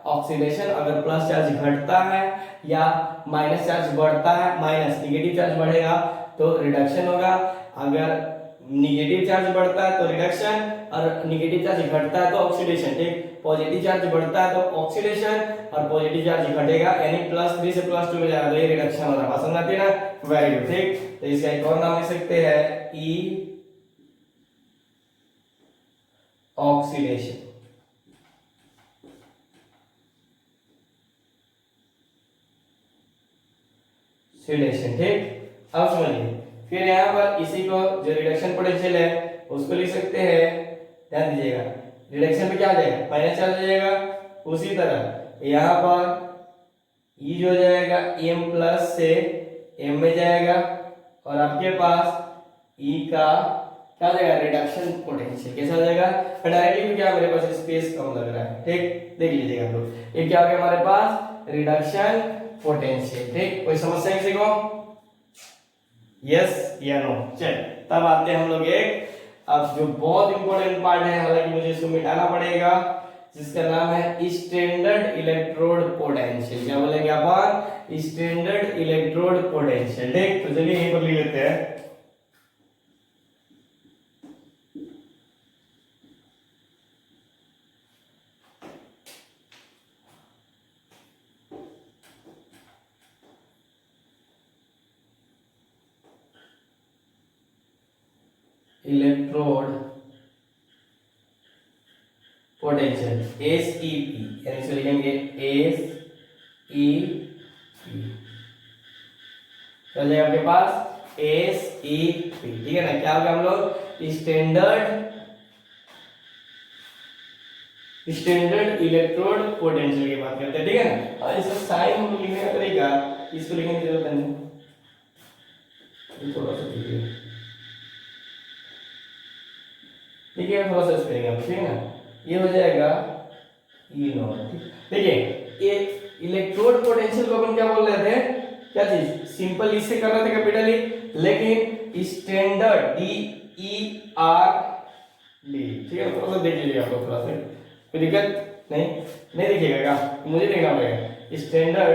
ऑक्सीडेशन, अगर प्लस चार्ज घटता है या माइनस चार्ज बढ़ता है, माइनस निगेटिव चार्ज बढ़ेगा तो रिडक्शन होगा, अगर निगेटिव चार्ज बढ़ता है तो रिडक्शन, और निगेटिव चार्ज घटता है तो ऑक्सीडेशन। ठीक, पॉजिटिव चार्ज बढ़ता है तो ऑक्सीडेशन और पॉजिटिव चार्ज घटेगा यानी +3 से +2 में जाएगा तो ये रिडक्शन हो रहा है। समझ आती है ना? Very good. ठीक, तो इसका एक और नाम ले सकते हैं ई ऑक्सीडेशन। ऑक्सीडेशन। ठीक, अब समझिए, फिर यहाँ पर इसी को जो रिडक्शन पोटेंशियल है उसको लिख सकते हैं। ध्यान दीजिएगा, रिडक्शन में क्या आ जाएगा, माइनस चार्ज आ जाएगा। उसी तरह यहाँ पर ई जो जाएगा m प्लस से m में जाएगा, और आपके पास ई का क्या जाएगा, रिडक्शन पोटेंशियल कैसा हो जाएगा। डायरेक्टली क्या मेरे पास स्पेस कम लग रहा है। ठीक, देख लीजिएगा आप लोग, ये क्या हो गया हमारे पास, रिडक्शन पोटेंशियल। ठीक, कोई समस्या है किसी को? यस या नो? चल, तब आते हैं हम लोग एक, अब जो बहुत इंपॉर्टेंट पार्ट है, हालांकि मुझे इसको मिटाना पड़ेगा, जिसका नाम है स्टैंडर्ड इलेक्ट्रोड पोटेंशियल। क्या बोलेंगे अपन, स्टैंडर्ड इलेक्ट्रोड पोटेंशियल। ठीक, तो चलिए यहीं पर लिख लेते हैं। इलेक्ट्रोड पोटेंशियल SEP, यानी इसको लिखेंगे SEP। चल जाएगा आपके पास SEP। ठीक है ना? क्या हो गया, हम लोग स्टैंडर्ड इलेक्ट्रोड पोटेंशियल की बात करते हैं। ठीक है ना? और इसका साइन हम लोग लिखने का तरीका, इसको लिखने की जरूरत नहीं, थोड़ा सा ठीक है, थोड़ा सा करेंगे आप। ठीक है ना? ये हो जाएगा ई नॉट। देखिए, ये इलेक्ट्रोड पोटेंशियल को अपन क्या बोल रहे थे, क्या चीज, सिंपल इससे कर रहे थे कैपिटल ई, लेकिन स्टैंडर्ड DERD। ठीक है, थोड़ा सा देख लीजिए आप लोग, थोड़ा सा कोई दिक्कत नहीं दिखेगा क्या, मुझे देखना पड़ेगा। स्टैंडर्ड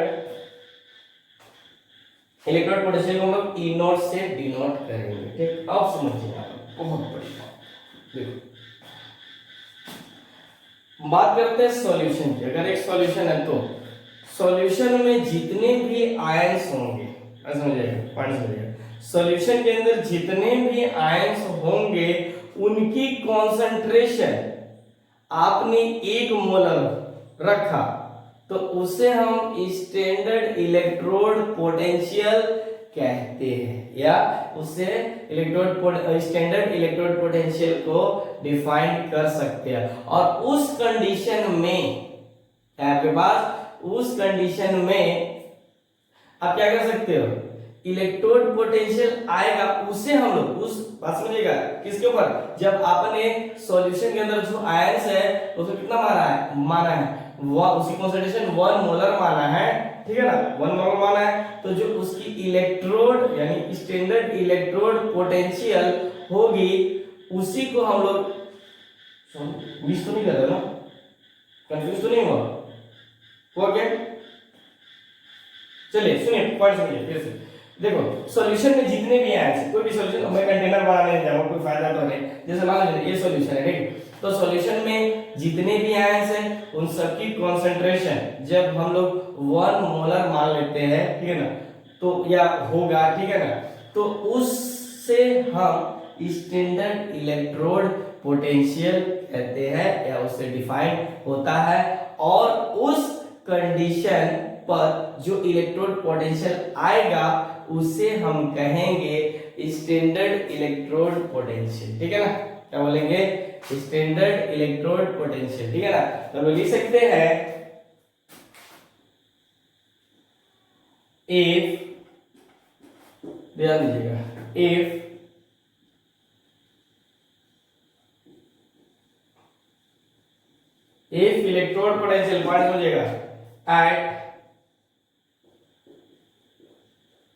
इलेक्ट्रोड पोटेंशियल को हम लोग ई नॉट से डिनोट करेंगे। ठीक, अब समझिए आप, बहुत बड़ी बात। देखो, बात करते हैं सॉल्यूशन की। अगर एक सॉल्यूशन है तो सॉल्यूशन में जितने भी आयंस होंगे, समझिएगा, पॉइंट समझिएगा, सॉल्यूशन के अंदर जितने भी आयंस होंगे उनकी कॉन्सेंट्रेशन आपने 1 मोलर रखा तो उसे हम स्टैंडर्ड इलेक्ट्रोड पोटेंशियल कहते हैं, या उससे स्टैंडर्ड इलेक्ट्रोड पोटेंशियल को डिफाइन कर सकते हैं। और उस कंडीशन में आपके पास, उस कंडीशन में आप क्या कर सकते हो, इलेक्ट्रोड पोटेंशियल आएगा, उसे हम लोग, उस बात समझिएगा, किसके ऊपर, जब आपने सॉल्यूशन के अंदर जो आयंस है उसको कितना माना है उसकी कंसंट्रेशन 1 मोलर माना है। ठीक है ना, 1 मोलर माना है, तो जो उसकी इलेक्ट्रोड यानी स्टैंडर्ड इलेक्ट्रोड पोटेंशियल होगी उसी को हम लोग, मिस तो नहीं कर रहे ना, कंफ्यूज तो नहीं हुआ क्या? चलिए सुनिए, पॉइंट सुनिए फिर से। देखो, सॉल्यूशन में जितने भी आयंस, कोई भी सॉल्यूशन, मैं कंटेनर बनाने नहीं जाऊंगा, कोई फायदा तो नहीं, जैसे मान लीजिए ये सॉल्यूशन है। ठीक, तो सॉल्यूशन में जितने भी आयंस हैं उन सबकी कंसंट्रेशन जब हम लोग 1 मोलर मान लेते हैं, ठीक है ना, तो या होगा, ठीक है ना, तो उससे हम स्टैंडर्ड इलेक्ट्रोड पोटेंशियल कहते हैं, या उससे डिफाइन होता है। और उस कंडीशन पर जो इलेक्ट्रोड पोटेंशियल आएगा उसे हम कहेंगे स्टैंडर्ड इलेक्ट्रोड पोटेंशियल। ठीक है ना, क्या बोलेंगे, स्टैंडर्ड इलेक्ट्रोड पोटेंशियल। ठीक है ना, तो हम लिख सकते हैं इफ, ध्यान दीजिएगा, इफ इलेक्ट्रोड पोटेंशियल, पॉइंट समझिएगा, एट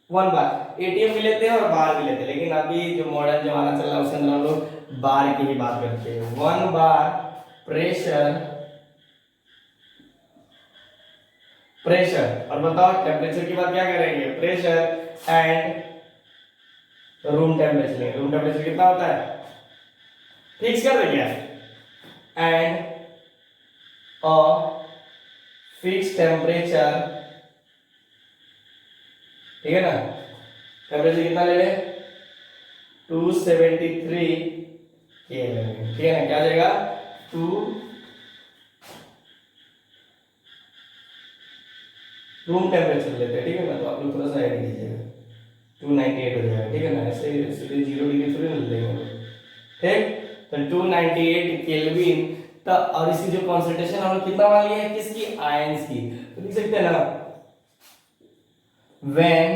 1 बार, एटीएम भी लेते हैं और बार भी लेते हैं, लेकिन अभी जो मॉडर्न जमाना चल रहा है उसके अंदर हम लोग बार की ही बात करते हैं। 1 बार प्रेशर प्रेशर, और बताओ टेम्परेचर की बात क्या करेंगे, pressure and room temperature. Room temperature कितना होता है, फिक्स कर दे क्या, एंड अ फिक्स टेम्परेचर, ठीक है ना। टेम्परेचर कितना ले ले, 273 केल्विन, ठीक है ना। क्या जाएगा, 2 रूम टेम्परेचर लेते हैं, ठीक है ना। तो आप लोग थोड़ा सा ऐड कीजिएगा, 298 हो जाएगा, ठीक है ना। ऐसे सीधे 0 डिग्री थोड़ी मिल देंगे, ठीक। तो 298 केल्विन। तो और इसकी जो कॉन्सेंट्रेशन हम लोग कितना मान लिया है, किसकी, आयंस की। तो लिख सकते हैं ना, when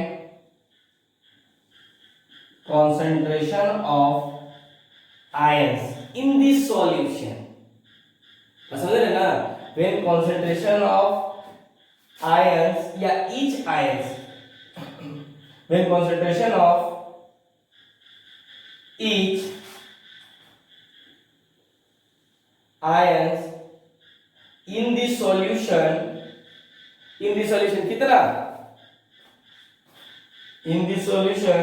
concentration of ions in this solution, समझ रहे ना, when concentration of ions या each ions, when concentration of each ions in the solution, कितना, in the solution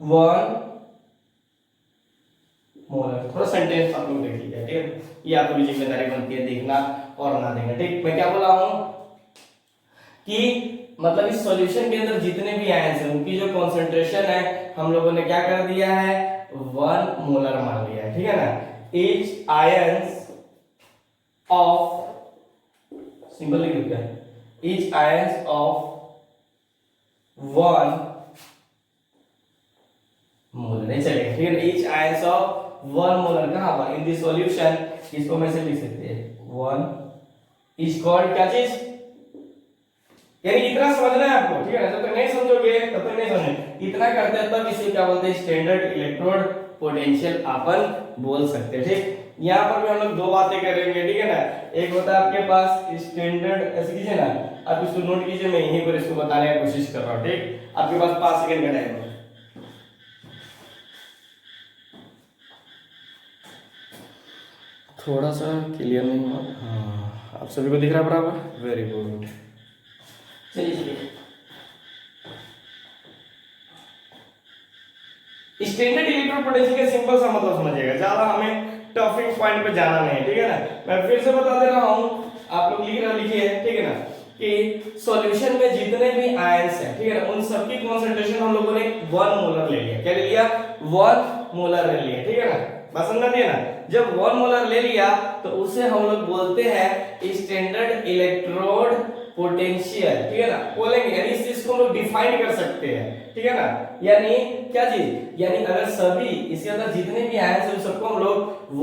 1 मोलर। थोड़ा सेंटेंस आप लोग देख लीजिए, ठीक है। ये आपकी जिम्मेदारी बनती है देखना और ना देखना, ठीक। मैं क्या बोला हूं कि मतलब इस सॉल्यूशन के अंदर जितने भी आयंस हैं उनकी जो कंसंट्रेशन है हम लोगों ने क्या कर दिया है, 1 मोलर मान लिया है, ठीक है ना। each ions of, सिंपल लिख देते हैं, each ions of 1 मोलर, नहीं चलेगा, ठीक है। each ions of 1 मोलर कहां पर, इन दी सॉल्यूशन, इसको मैं से लिख सकते हैं 1 इज कॉल्ड क्या चीज, यानी इतना समझना है आपको, ठीक है ना। जब तक नहीं समझोगे तब तक नहीं समझे, इतना करते हैं तब इसे क्या बोलते हैं, स्टैंडर्ड इलेक्ट्रोड पोटेंशियल अपन बोल सकते हैं, ठीक। यहाँ पर भी हम लोग दो बातें करेंगे, ठीक है ना। एक होता है आपके पास स्टैंडर्ड, ऐसे कीजिए ना, आप इसको नोट कीजिए, मैं यहीं पर इसको बताने की कोशिश कर रहा हूँ, ठीक। आपके पास 5 सेकंड का टाइम है। थोड़ा सा क्लियर नहीं हुआ, हाँ आप सभी को दिख रहा है बराबर, वेरी गुड। चलिए चलिए, स्टैंडर्ड इलेक्ट्रोड पोटेंशियल का सिंपल सा मतलब समझिएगा, ज्यादा हमें टॉपिक पॉइंट पे जाना नहीं है, ठीक है ना। मैं फिर से बता दे रहा हूं, आप लोग लिखिए, ठीक है ना, कि सॉल्यूशन में जितने भी आयंस हैं, ठीक है ना, उन सबकी कंसंट्रेशन हम लोगों ने 1 मोलर ले लिया। क्या ले लिया, 1 मोलर ले लिया, ठीक है ना। बात समझ में ना, जब 1 मोलर ले लिया तो उसे हम लोग बोलते हैं स्टैंडर्ड इलेक्ट्रोड पोटेंशियल, ठीक है ना, बोलेंगे। यानी इस चीज को हम लोग डिफाइन कर सकते हैं, ठीक है ना। यानी क्या चीज, यानी अगर सभी इसके अंदर जितने भी आयंस हैं सबको हम लोग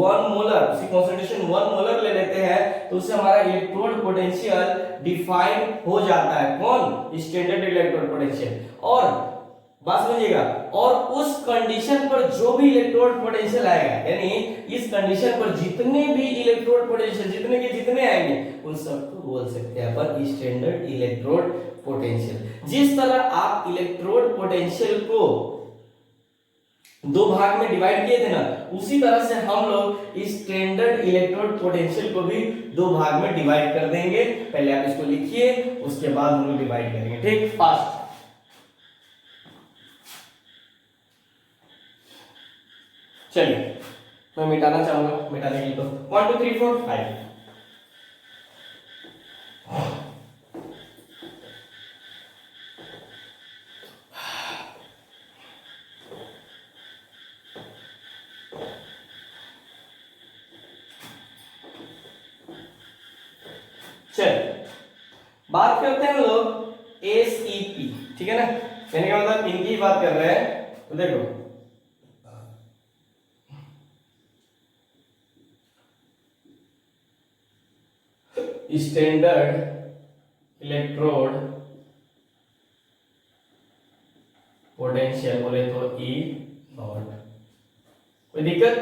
1 मोलर, उसकी कंसंट्रेशन 1 मोलर ले लेते हैं, तो उससे हमारा इलेक्ट्रोड पोटेंशियल डिफाइन हो जाता है। कौन, स्टैंडर्ड इलेक्ट्रोड पोटेंशियल। और बात समझिएगा, और उस कंडीशन पर जो भी इलेक्ट्रोड पोटेंशियल आएगा, यानी इस कंडीशन पर जितने भी इलेक्ट्रोड पोटेंशियल जितने के जितने आएंगे उन सबको बोल सकते हैं अपन स्टैंडर्ड इलेक्ट्रोड पोटेंशियल। जिस तरह आप इलेक्ट्रोड पोटेंशियल को 2 भाग में डिवाइड किए थे ना, उसी तरह से हम लोग स्टैंडर्ड इलेक्ट्रोड पोटेंशियल को भी 2 भाग में डिवाइड कर देंगे। पहले आप इसको लिखिए, उसके बाद हम लोग डिवाइड करेंगे, ठीक। फास्ट, चलिए मैं मिटाना चाहूंगा, मिटाने के लिए तो 1 2 3 4 5। चलिए बात करते हैं हम लोग एसईपी, ठीक है ना। यानी क्या मतलब इनकी बात कर रहे हैं, तो देखो स्टैंडर्ड इलेक्ट्रोड पोटेंशियल बोले तो ई नॉट, कोई दिक्कत,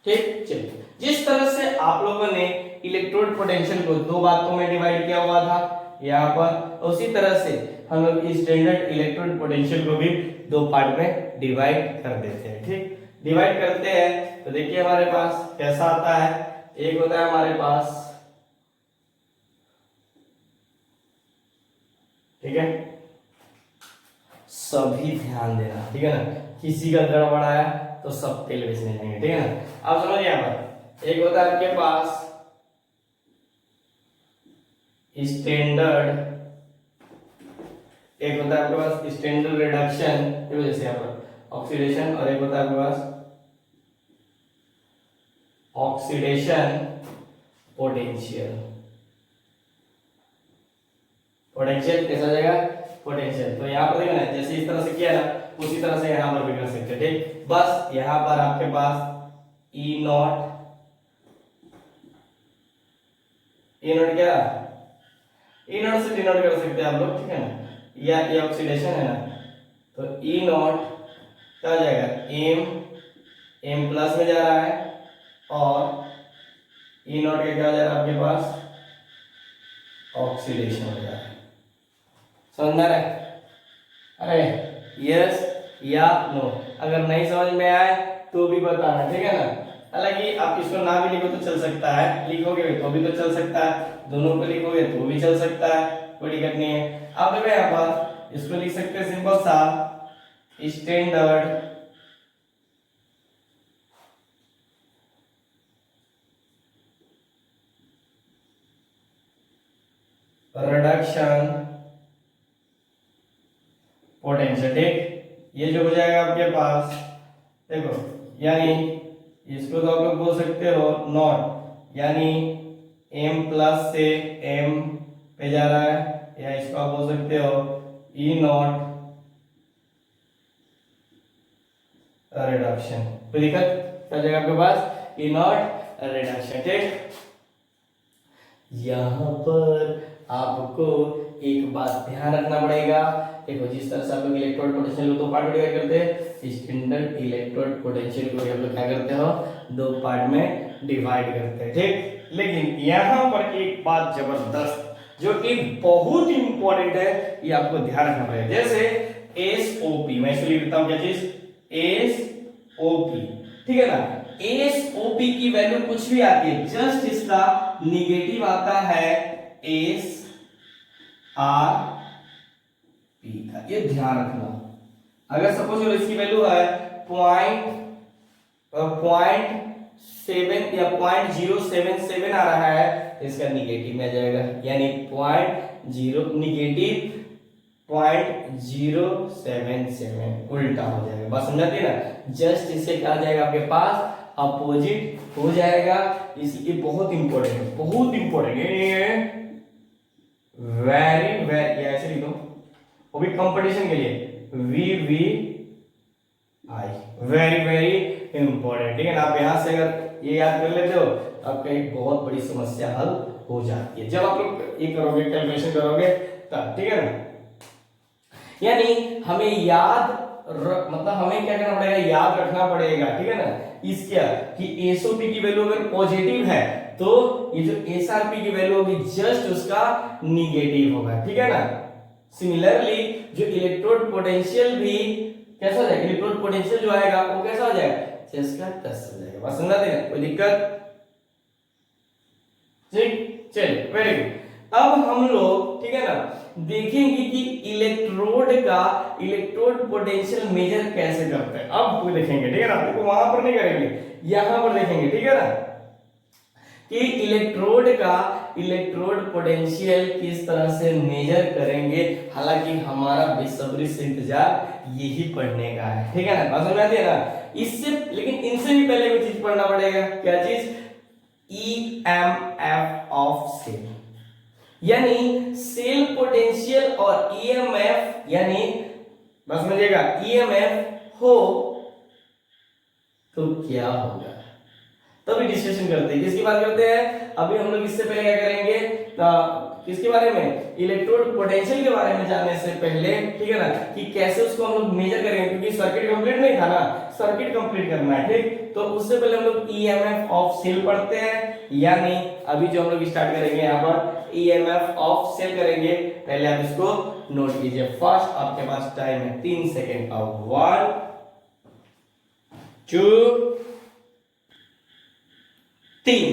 ठीक। चलिए जिस तरह से आप लोगों ने इलेक्ट्रोड पोटेंशियल को 2 भागों में डिवाइड किया हुआ था यहाँ पर, उसी तरह से हम लोग स्टैंडर्ड इलेक्ट्रोड पोटेंशियल को भी 2 पार्ट में डिवाइड कर देते हैं, ठीक। डिवाइड करते हैं तो देखिए हमारे पास कैसा आता है। एक होता है हमारे पास, ठीक है, सभी ध्यान देना, ठीक है ना, किसी का गड़बड़ आया तो सब तेल बेचने जाएंगे, ठीक है ना। अब समझिए यहाँ पर एक होता है आपके पास स्टैंडर्ड, एक होता है आपके पास स्टैंडर्ड रिडक्शन की वजह से यहाँ पर ऑक्सीडेशन, और एक होता है आपके पास ऑक्सीडेशन पोटेंशियल। पोटेंशियल कैसा हो जाएगा, पोटेंशियल। तो यहाँ पर देखो ना, जैसे इस तरह से किया ना उसी तरह से यहाँ पर भी कर सकते हैं, ठीक। बस यहाँ पर आपके पास ई नॉट क्या, ई नॉट से डी नॉट कर सकते हैं आप लोग, ठीक है ना, या ये ऑक्सीडेशन है ना, तो ई नॉट क्या हो जाएगा, एम प्लस में जा रहा है, और ई नॉट क्या हो जा रहा है आपके पास, ऑक्सीडेशन हो जा रहा है। समझ में आ रहा है? अरे यस या नो, अगर नहीं समझ में आए तो भी बताना, ठीक है ना। हालांकि आप इसको ना भी लिखो तो चल सकता है, लिखोगे तो भी तो चल सकता है, दोनों को लिखोगे तो भी चल सकता है, कोई दिक्कत नहीं है। अब देखो यहाँ पर इसको लिख सकते हैं सिंपल सा स्टैंडर्ड रिडक्शन पोटेंशियल, ठीक। ये जो हो जाएगा आपके पास, देखो, यानी इसको तो आप लोग बोल सकते हो नॉट, यानी m प्लस से m पे जा रहा है, या इसको आप बोल सकते हो ई नॉट रिडक्शन। कोई दिक्कत, क्या जाएगा आपके पास ई नॉट रिडक्शन, ठीक। यहां पर आपको एक बात ध्यान रखना पड़ेगा, देखो जिस तरह से आप लोग इलेक्ट्रोड पोटेंशियल को दो पार्ट में डिवाइड करते हैं, स्टैंडर्ड इलेक्ट्रोड पोटेंशियल को आप लोग क्या करते हो, दो पार्ट में डिवाइड करते हैं, ठीक। लेकिन यहाँ पर एक बात जबरदस्त जो कि बहुत इंपॉर्टेंट है, ये आपको ध्यान रखना पड़ेगा। जैसे एसओपी, मैं इसको लिख देता हूं क्या चीज, एसओपी, ठीक है ना। एसओपी की वैल्यू कुछ भी आती है, जस्ट इसका निगेटिव आता है एस आर पी का, ये ध्यान रखना। अगर सपोज इसकी वैल्यू है पॉइंट 7 या 0.077 आ रहा है तो इसका निगेटिव में आ जाएगा, यानी निगेटिव 0.077 उल्टा हो जाएगा। बस समझाते ना, जस्ट इससे क्या आ जाएगा आपके पास, अपोजिट हो जाएगा। इसलिए बहुत इंपॉर्टेंट है, बहुत इंपॉर्टेंट है, वेरी वेरी, ऐसे लिख दो, वो भी कंपटीशन के लिए, V I, very very important, ठीक है ना। आप यहां से अगर ये याद कर लेते हो तो आपका एक बहुत बड़ी समस्या हल हो जाती है, जब आप लोग ये करोगे, कैलकुलेशन करोगे तब, ठीक है ना। यानी हमें याद मतलब हमें क्या करना पड़ेगा, याद रखना पड़ेगा, ठीक है ना, इसका कि एसओपी की वैल्यू अगर पॉजिटिव है तो ये जो एसआरपी की वैल्यू होगी जस्ट उसका निगेटिव होगा, ठीक है ना। सिमिलरली जो इलेक्ट्रोड पोटेंशियल भी कैसा हो जाएगा, इलेक्ट्रोड पोटेंशियल जो आएगा वो कैसा हो जाएगा, इसका 10 हो जाएगा। बस समझा देना, कोई दिक्कत, ठीक। चलिए वेरी गुड। अब हम लोग, ठीक है ना, देखेंगे कि इलेक्ट्रोड पोटेंशियल मेजर कैसे करते हैं। अब वो देखेंगे, ठीक है ना, देखो वहां पर नहीं करेंगे, यहां पर देखेंगे, ठीक है ना, कि इलेक्ट्रोड पोटेंशियल किस तरह से मेजर करेंगे। हालांकि हमारा बेसब्री से इंतजार यही पढ़ने का है, ठीक है ना, समझ में आती है ना। इससे लेकिन इनसे भी पहले कोई चीज पढ़ना पड़ेगा, क्या चीज, ईएमएफ ऑफ सेल, यानी सेल पोटेंशियल और ईएमएफ, यानी बस समझिएगा, ईएमएफ हो तो क्या होगा, तभी डिस्कशन करते हैं। किसकी बात करते हैं अभी हम लोग, इससे पहले क्या करेंगे, किसके बारे में, इलेक्ट्रोड पोटेंशियल के बारे में जानने से पहले, ठीक है ना, कि कैसे उसको हम लोग मेजर करेंगे, क्योंकि सर्किट कंप्लीट नहीं था ना, सर्किट कंप्लीट करना है, ठीक। तो उससे पहले हम लोग ईएमएफ ऑफ सेल पढ़ते हैं, यानी अभी जो हम लोग स्टार्ट करेंगे यहाँ पर ईएमएफ ऑफ सेल करेंगे। पहले आप इसको नोट कीजिए। फर्स्ट आपके पास टाइम है 3 सेकेंड का, 1 2 3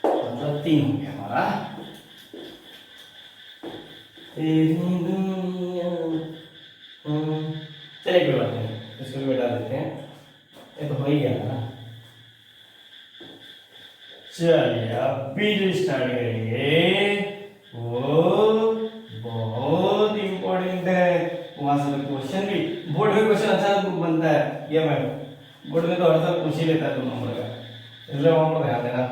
मतलब 3 हो गया हमारा। तेरी दुनिया चलिए कोई बात नहीं, इसको भी बता देते हैं, ये तो हो ही गया ना। चलिए अभी जो स्टार्ट करेंगे वो बहुत इंपॉर्टेंट है, वहां से क्वेश्चन भी बोर्ड में क्वेश्चन अच्छा बनता है, ये मैम बोर्ड में तो हर साल पूछ ही लेता है 2 नंबर का, इसलिए वहां पर ध्यान देना।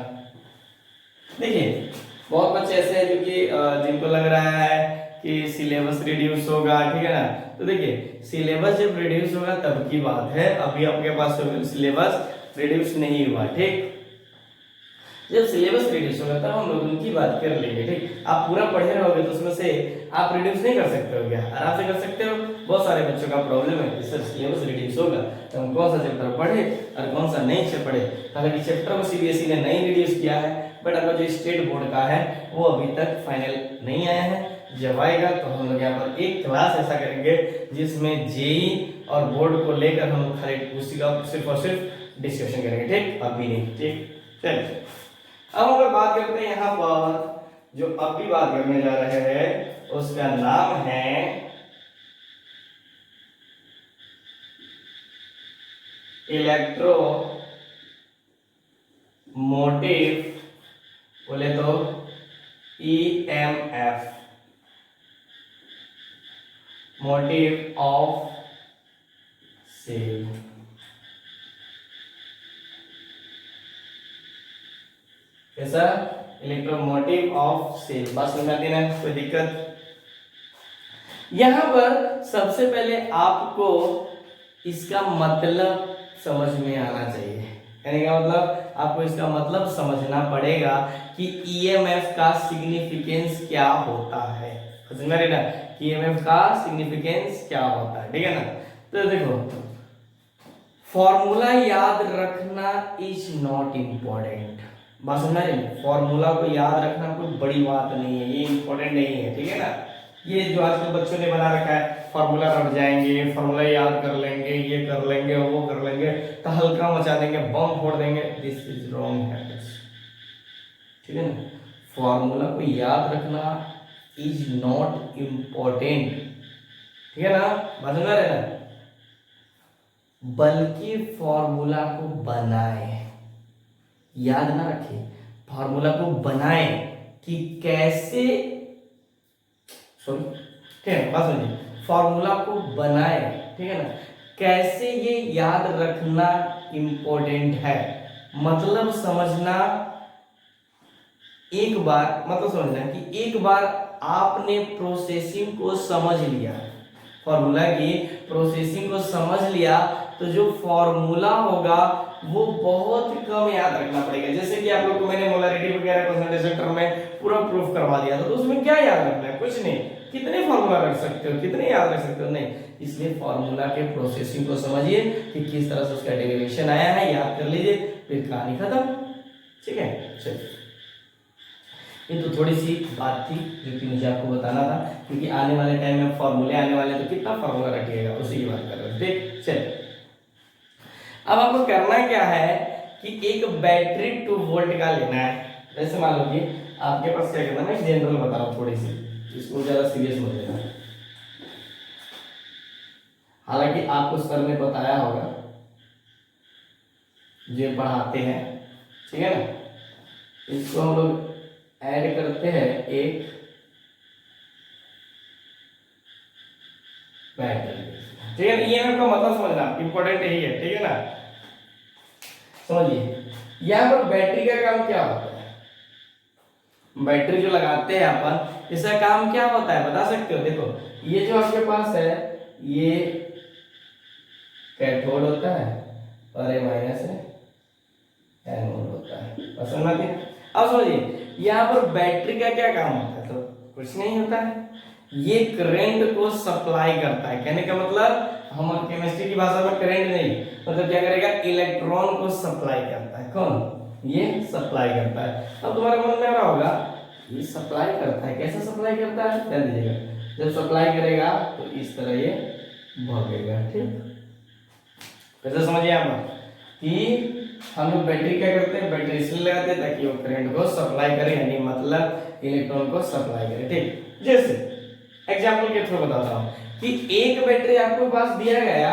देखिए बहुत बच्चे ऐसे हैं जो कि जिनको लग रहा है कि सिलेबस रिड्यूस होगा, ठीक है ना, तो देखिए सिलेबस जब रिड्यूस होगा तब की बात है, अभी आपके पास सिलेबस रिड्यूस नहीं हुआ, ठीक। जब सिलेबस रिड्यूस होगा तब हम लोग उनकी बात कर लेंगे, ठीक। आप पूरा पढ़े रहोगे तो उसमें से आप रिड्यूस नहीं कर सकते हो क्या? आराम से कर सकते हो। बहुत सारे बच्चों का प्रॉब्लम है कि सर सिलेबस रिड्यूस होगा तो हम कौन सा चैप्टर पढ़े और कौन सा नहीं से पढ़े। हालांकि चैप्टर को सीबीएसई ने नहीं रिड्यूस किया है, बट आपका जो स्टेट बोर्ड का है वो अभी तक फाइनल नहीं आया है। जब आएगा तो हम लोग यहाँ पर एक क्लास ऐसा करेंगे जिसमें जेई और बोर्ड को लेकर हम लोग खाली उसी का सिर्फ और सिर्फ डिस्कशन करेंगे, ठीक। अभी नहीं, ठीक। चलिए अब हम लोग बात करते हैं यहाँ पर जो अभी बात करने जा रहे हैं उसका नाम है इलेक्ट्रो मोटिव, बोले तो ईएमएफ, मोटिव ऑफ सेल। कैसा? Electromotive of cell. बात समझ आती है ना, कोई दिक्कत? यहां पर सबसे पहले आपको इसका मतलब समझ में आना चाहिए, यानी क्या मतलब आपको इसका मतलब समझना पड़ेगा कि ईएमएफ का सिग्निफिकेंस क्या होता है। समझ में आ रही ना, ईएमएफ का सिग्निफिकेंस क्या होता है, ठीक है ना। तो देखो फॉर्मूला याद रखना इज नॉट इम्पोर्टेंट। बात समझ रहे हैं, फॉर्मूला को याद रखना कोई बड़ी बात नहीं है, ये इंपॉर्टेंट नहीं है, ठीक है ना। ये जो आजकल बच्चों ने बना रखा है फॉर्मूला रट जाएंगे, फॉर्मूला याद कर लेंगे, ये कर लेंगे, वो कर लेंगे, तो हल्का मचा देंगे, बम फोड़ देंगे, दिस इज रॉन्ग हैबिट्स, ठीक है ना। फॉर्मूला को याद रखना इज नॉट इम्पोर्टेंट, ठीक है ना, बात समझ रहे हैं ना। बल्कि फॉर्मूला को बनाए, याद ना रखें, फॉर्मूला को बनाए कि कैसे, सॉरी ठीक है, बात समझिए, फॉर्मूला को बनाए, ठीक है ना, कैसे ये याद रखना इंपॉर्टेंट है, मतलब समझना। एक बार मतलब समझना कि एक बार आपने प्रोसेसिंग को समझ लिया, फॉर्मूला की प्रोसेसिंग को समझ लिया, तो जो फॉर्मूला होगा वो बहुत कम याद रखना पड़ेगा। जैसे कि आप लोग को मैंने मोलरिटी वगैरह कंसंट्रेशन टर्म में पूरा प्रूफ करवा दिया था, तो उसमें क्या याद रखना है? कुछ नहीं। कितने फॉर्मूला रख सकते हो, कितने याद रख सकते हो? नहीं। इसलिए फॉर्मूला के प्रोसेसिंग को समझिए कि किस तरह से उसका डेरिवेशन आया है, याद कर लीजिए, फिर कहानी खत्म, ठीक है। चलिए ये तो थोड़ी सी बात थी जो कि मुझे आपको बताना था, क्योंकि आने वाले टाइम में फॉर्मूले आने वाले, तो कितना फॉर्मूला रखिएगा उसी की बात कर रहे हैं, ठीक। चलिए अब आपको करना क्या है कि एक बैटरी 2 वोल्ट का लेना है। जैसे मान लीजिए आपके पास क्या करना है, मैं जनरल बता रहा हूँ थोड़ी सी, इसको ज्यादा सीरियस मत लेना, हालांकि आपको सर ने बताया होगा जो पढ़ाते हैं, ठीक है ना। इसको हम लोग ऐड करते हैं एक बैटरी, ठीक है ना। ईएमएफ का मतलब समझना इंपॉर्टेंट यही है, ठीक है ना। समझिए यहाँ पर बैटरी का काम क्या होता है, बैटरी जो लगाते हैं अपन, इसका काम क्या होता है बता सकते हो? देखो ये जो आपके पास है ये कैथोड होता है और ये माइनस है एनोड होता है, पसंद आती है। अब समझिए यहाँ पर बैटरी का क्या काम होता है, तो कुछ नहीं होता है, ये करंट को सप्लाई करता है। कहने का मतलब हम केमिस्ट्री की भाषा में करंट नहीं, मतलब क्या करेगा, इलेक्ट्रॉन को सप्लाई करता है। कौन? ये सप्लाई करता है। अब तुम्हारे मन में आ रहा होगा ये सप्लाई करता है, कैसे सप्लाई करता है, ध्यान दीजिएगा। जब सप्लाई करेगा तो इस तरह ये भागेगा, ठीक। वैसे समझिए यहाँ पर कि हम लोग बैटरी क्या करते हैं, बैटरी इसलिए लगाते हैं ताकि वो करंट को सप्लाई करे, यानी मतलब इलेक्ट्रॉन को सप्लाई करे। ठीक, जैसे एग्जांपल के थ्रू बताता हूँ कि एक बैटरी आपके पास दिया गया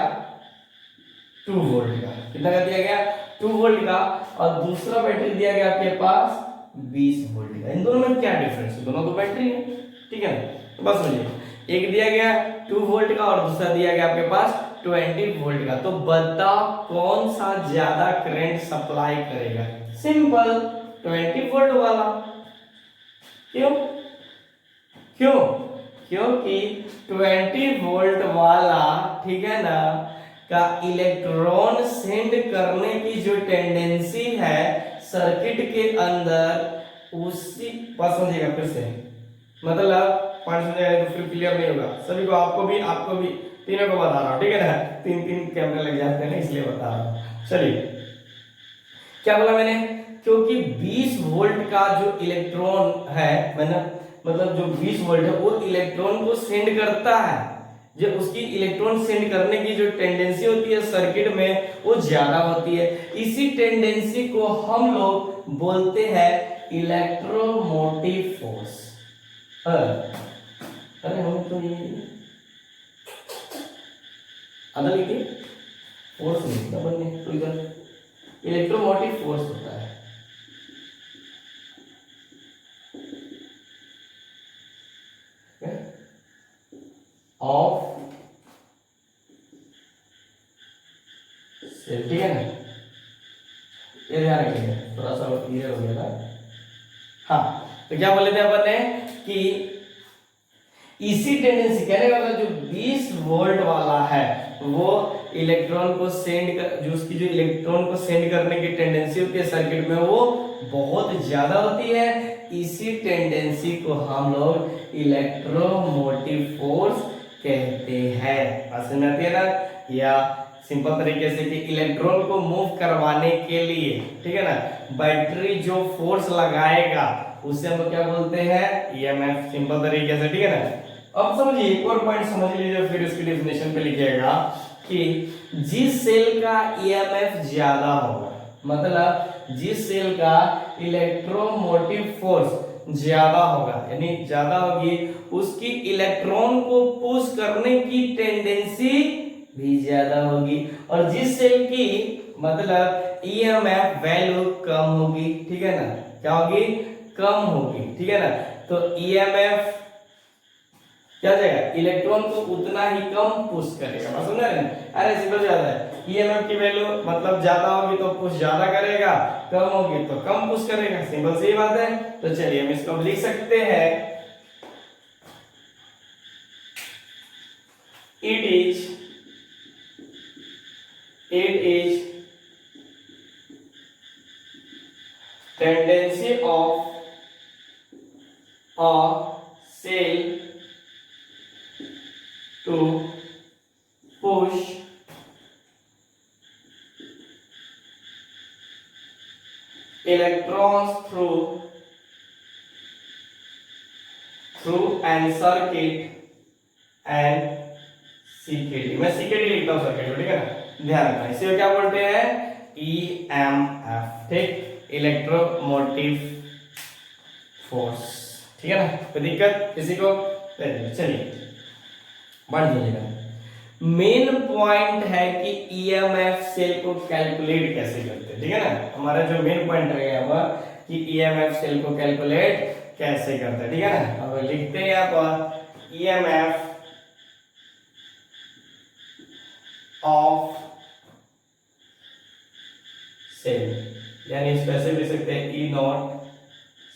2 वोल्ट का, कितना का दिया गया 2 वोल्ट का, और दूसरा बैटरी दिया गया आपके पास 20 वोल्ट का। इन दोनों में क्या डिफरेंस है, दोनों तो बैटरी है, ठीक है ना। तो बस समझिए, एक दिया गया 2 वोल्ट का और दूसरा दिया गया आपके पास 20 वोल्ट का। तो बताओ कौन सा ज्यादा करंट सप्लाई करेगा? सिंपल, 20 वोल्ट वाला। क्यों? क्यों? क्योंकि 20 वोल्ट वाला, ठीक है ना, का इलेक्ट्रॉन सेंड करने की जो टेंडेंसी है सर्किट के अंदर, उसी बात समझिएगा फिर से, मतलब पॉइंट समझिएगा तो फिर क्लियर नहीं होगा सभी को, आपको भी तीनों को बता रहा हूँ, ठीक है ना। तीन कैमरे लग जाते हैं ना, इसलिए बता रहा हूँ। चलिए, क्या बोला मैंने? क्योंकि 20 वोल्ट का जो इलेक्ट्रॉन है, मैंने मतलब जो 20 वोल्ट है वो इलेक्ट्रॉन को सेंड करता है, जो उसकी इलेक्ट्रॉन सेंड करने की जो टेंडेंसी होती है सर्किट में वो ज्यादा होती है। इसी टेंडेंसी को हम लोग बोलते हैं इलेक्ट्रोमोटिव फोर्स। अरे हम तो ये आधा लिखिए, फोर्स नहीं था बनने, तो इधर इलेक्ट्रोमोटिव फोर्स होता है। ऑफ सेल, ठीक है ना, ये ध्यान रखिएगा, थोड़ा सा क्लियर हो गया था। हाँ, तो क्या बोले थे अपन ने कि इसी टेंडेंसी, कहने का मतलब जो 20 वोल्ट वाला है वो इलेक्ट्रॉन को सेंड कर, जो उसकी जो इलेक्ट्रॉन को सेंड करने की टेंडेंसी होती है सर्किट में वो बहुत ज्यादा होती है। इसी टेंडेंसी को हम लोग इलेक्ट्रोमोटिव फोर्स कहते हैं। समझ आती है ना? या सिंपल तरीके से कि इलेक्ट्रॉन को मूव करवाने के लिए, ठीक है ना, बैटरी जो फोर्स लगाएगा उसे हम क्या बोलते हैं? ईएमएफ। सिंपल तरीके से, ठीक है ना। अब समझिए, एक और पॉइंट समझ लीजिए, फिर इसकी डेफिनेशन पे लिखिएगा कि जिस सेल का ईएमएफ ज्यादा होगा, मतलब जिस सेल का इलेक्ट्रोमोटिव फोर्स ज्यादा होगा, यानी ज्यादा होगी, उसकी इलेक्ट्रॉन को पुश करने की टेंडेंसी भी ज्यादा होगी। और जिस सेल की मतलब ईएमएफ वैल्यू कम होगी, ठीक है ना, क्या होगी? कम होगी, ठीक है ना। तो ईएमएफ क्या जाएगा? इलेक्ट्रॉन को उतना ही कम पुश करेगा। बात समझ रहे हैं? अरे सिंपल ज्यादा है, ईएमएफ की वैल्यू मतलब ज्यादा होगी तो पुश ज्यादा करेगा, कम होगी तो कम पुश करेगा। सिंपल सी बात है। तो चलिए हम इसको लिख सकते हैं, it is tendency of a cell to push electrons through an circuit and CKD। मैं CKD लिखता हूँ सर्किट, ठीक है ना, ध्यान रखना। इसे क्या बोलते हैं? EMF, ठीक, इलेक्ट्रोमोटिव फोर्स, ठीक है ना। कोई दिक्कत किसी को? चलिए बढ़ जाइएगा। मेन पॉइंट है कि ईएमएफ सेल को कैलकुलेट कैसे करते हैं, ठीक है ना। हमारा जो मेन पॉइंट रहेगा वह कि ईएमएफ सेल को कैलकुलेट कैसे करते हैं, ठीक है ना। अब लिखते हैं यहाँ पर ईएमएफ ऑफ सेल, यानी इस वैसे भी सकते हैं ई नॉट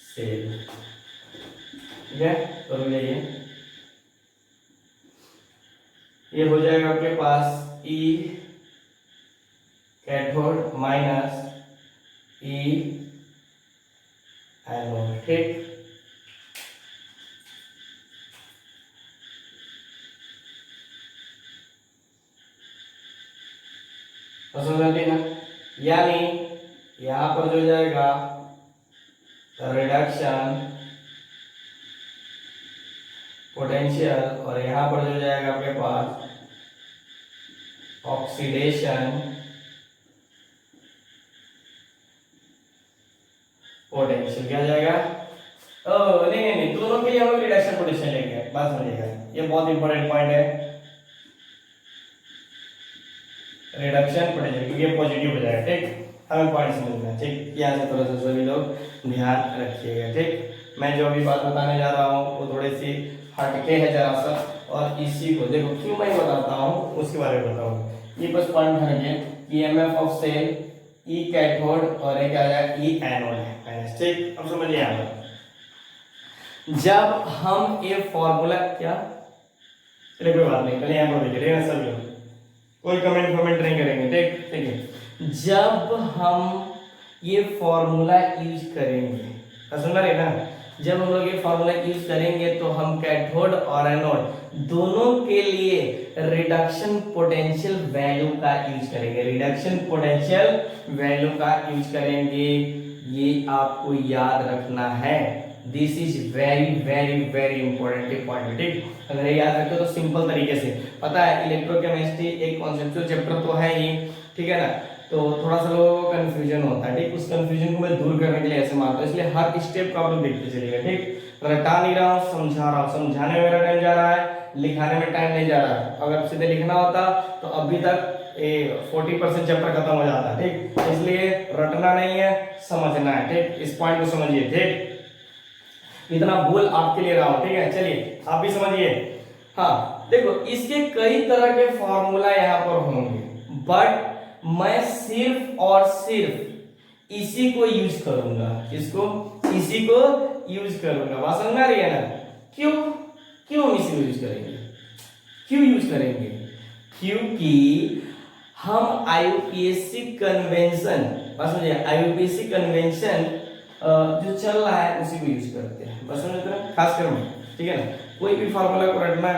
सेल, ठीक है। तो ये हो जाएगा आपके पास ई कैथोड माइनस ई एनोड, ठीक। समझ आती है ना? यानी यहां पर जो जाएगा रिडक्शन पोटेंशियल, और यहां पर जो जाएगा आपके पास ऑक्सीडेशन पोटेंशियल क्या आ जाएगा, नहीं नहीं नहीं, दोनों के लिए हम लोग रिडक्शन पोटेंशियल लेंगे, बात समझिएगा, ये बहुत इंपॉर्टेंट पॉइंट है, रिडक्शन पोटेंशियल, क्योंकि ये पॉजिटिव हो जाएगा, ठीक, हमें पॉइंट समझना है, ठीक, यहाँ से थोड़ा सा सभी लोग ध्यान रखिएगा, ठीक। मैं जो भी बात बताने जा रहा हूँ वो थोड़ी सी हटके है जरा सा, और इसी को देखो क्यों मैं बताता हूँ उसके बारे में बताऊँ, ये बस पॉइंट है कि EMF of cell E cathode और एक क्या है ई एनोड है, ठीक। अब समझिए आप, जब हम ये फॉर्मूला क्या, चलिए कोई बात नहीं, पहले यहाँ पर देखिए ना सभी लोग, कोई कमेंट कमेंट नहीं करेंगे, ठीक, ठीक है। जब हम ये फॉर्मूला यूज करेंगे, समझ रहे ना, जब हम लोग ये फॉर्मूला यूज करेंगे तो हम कैथोड और एनोड दोनों के लिए रिडक्शन पोटेंशियल वैल्यू का यूज करेंगे, रिडक्शन पोटेंशियल वैल्यू का यूज करेंगे, ये आपको याद रखना है, this is very very very important point, ठीक। अगर याद रखो तो सिंपल तरीके से पता है, इलेक्ट्रोकेमिस्ट्री एक कॉन्सेप्चुअल चैप्टर तो है ही, ठीक है ना, तो थोड़ा सा लोगों को कंफ्यूजन होता है, ठीक, उस कंफ्यूजन को मैं दूर करने के लिए ऐसे मानता हूँ, इसलिए हर स्टेप को आप लोग देखते चलिएगा, ठीक, रटा नहीं रहा हूँ, समझा रहा हूँ, समझाने में मेरा टाइम जा रहा है, लिखाने में टाइम नहीं जा रहा है, अगर सीधे लिखना होता तो अभी तक 40% चैप्टर खत्म हो जाता है, ठीक, इसलिए रटना नहीं है, समझना है, ठीक, इस पॉइंट को समझिए, ठीक, इतना भूल आपके लिए रहा हूं, ठीक है, चलिए आप भी समझिए। हाँ देखो, इसके कई तरह के फॉर्मूला यहाँ पर होंगे, बट मैं सिर्फ और सिर्फ इसी को यूज करूंगा, इसको, इसी को यूज करूंगा, बात समझ आ रही है ना, क्यों, क्यों हम इसी को यूज करेंगे, क्यों यूज करेंगे, क्योंकि हम आईयूपीएससी कन्वेंशन, बात समझिए, आईयूपीएससी कन्वेंशन जो चल रहा है उसी को यूज करते हैं, बस समझ रहे हैं, खास कर में, ठीक है ना, कोई भी फार्मूला को रटना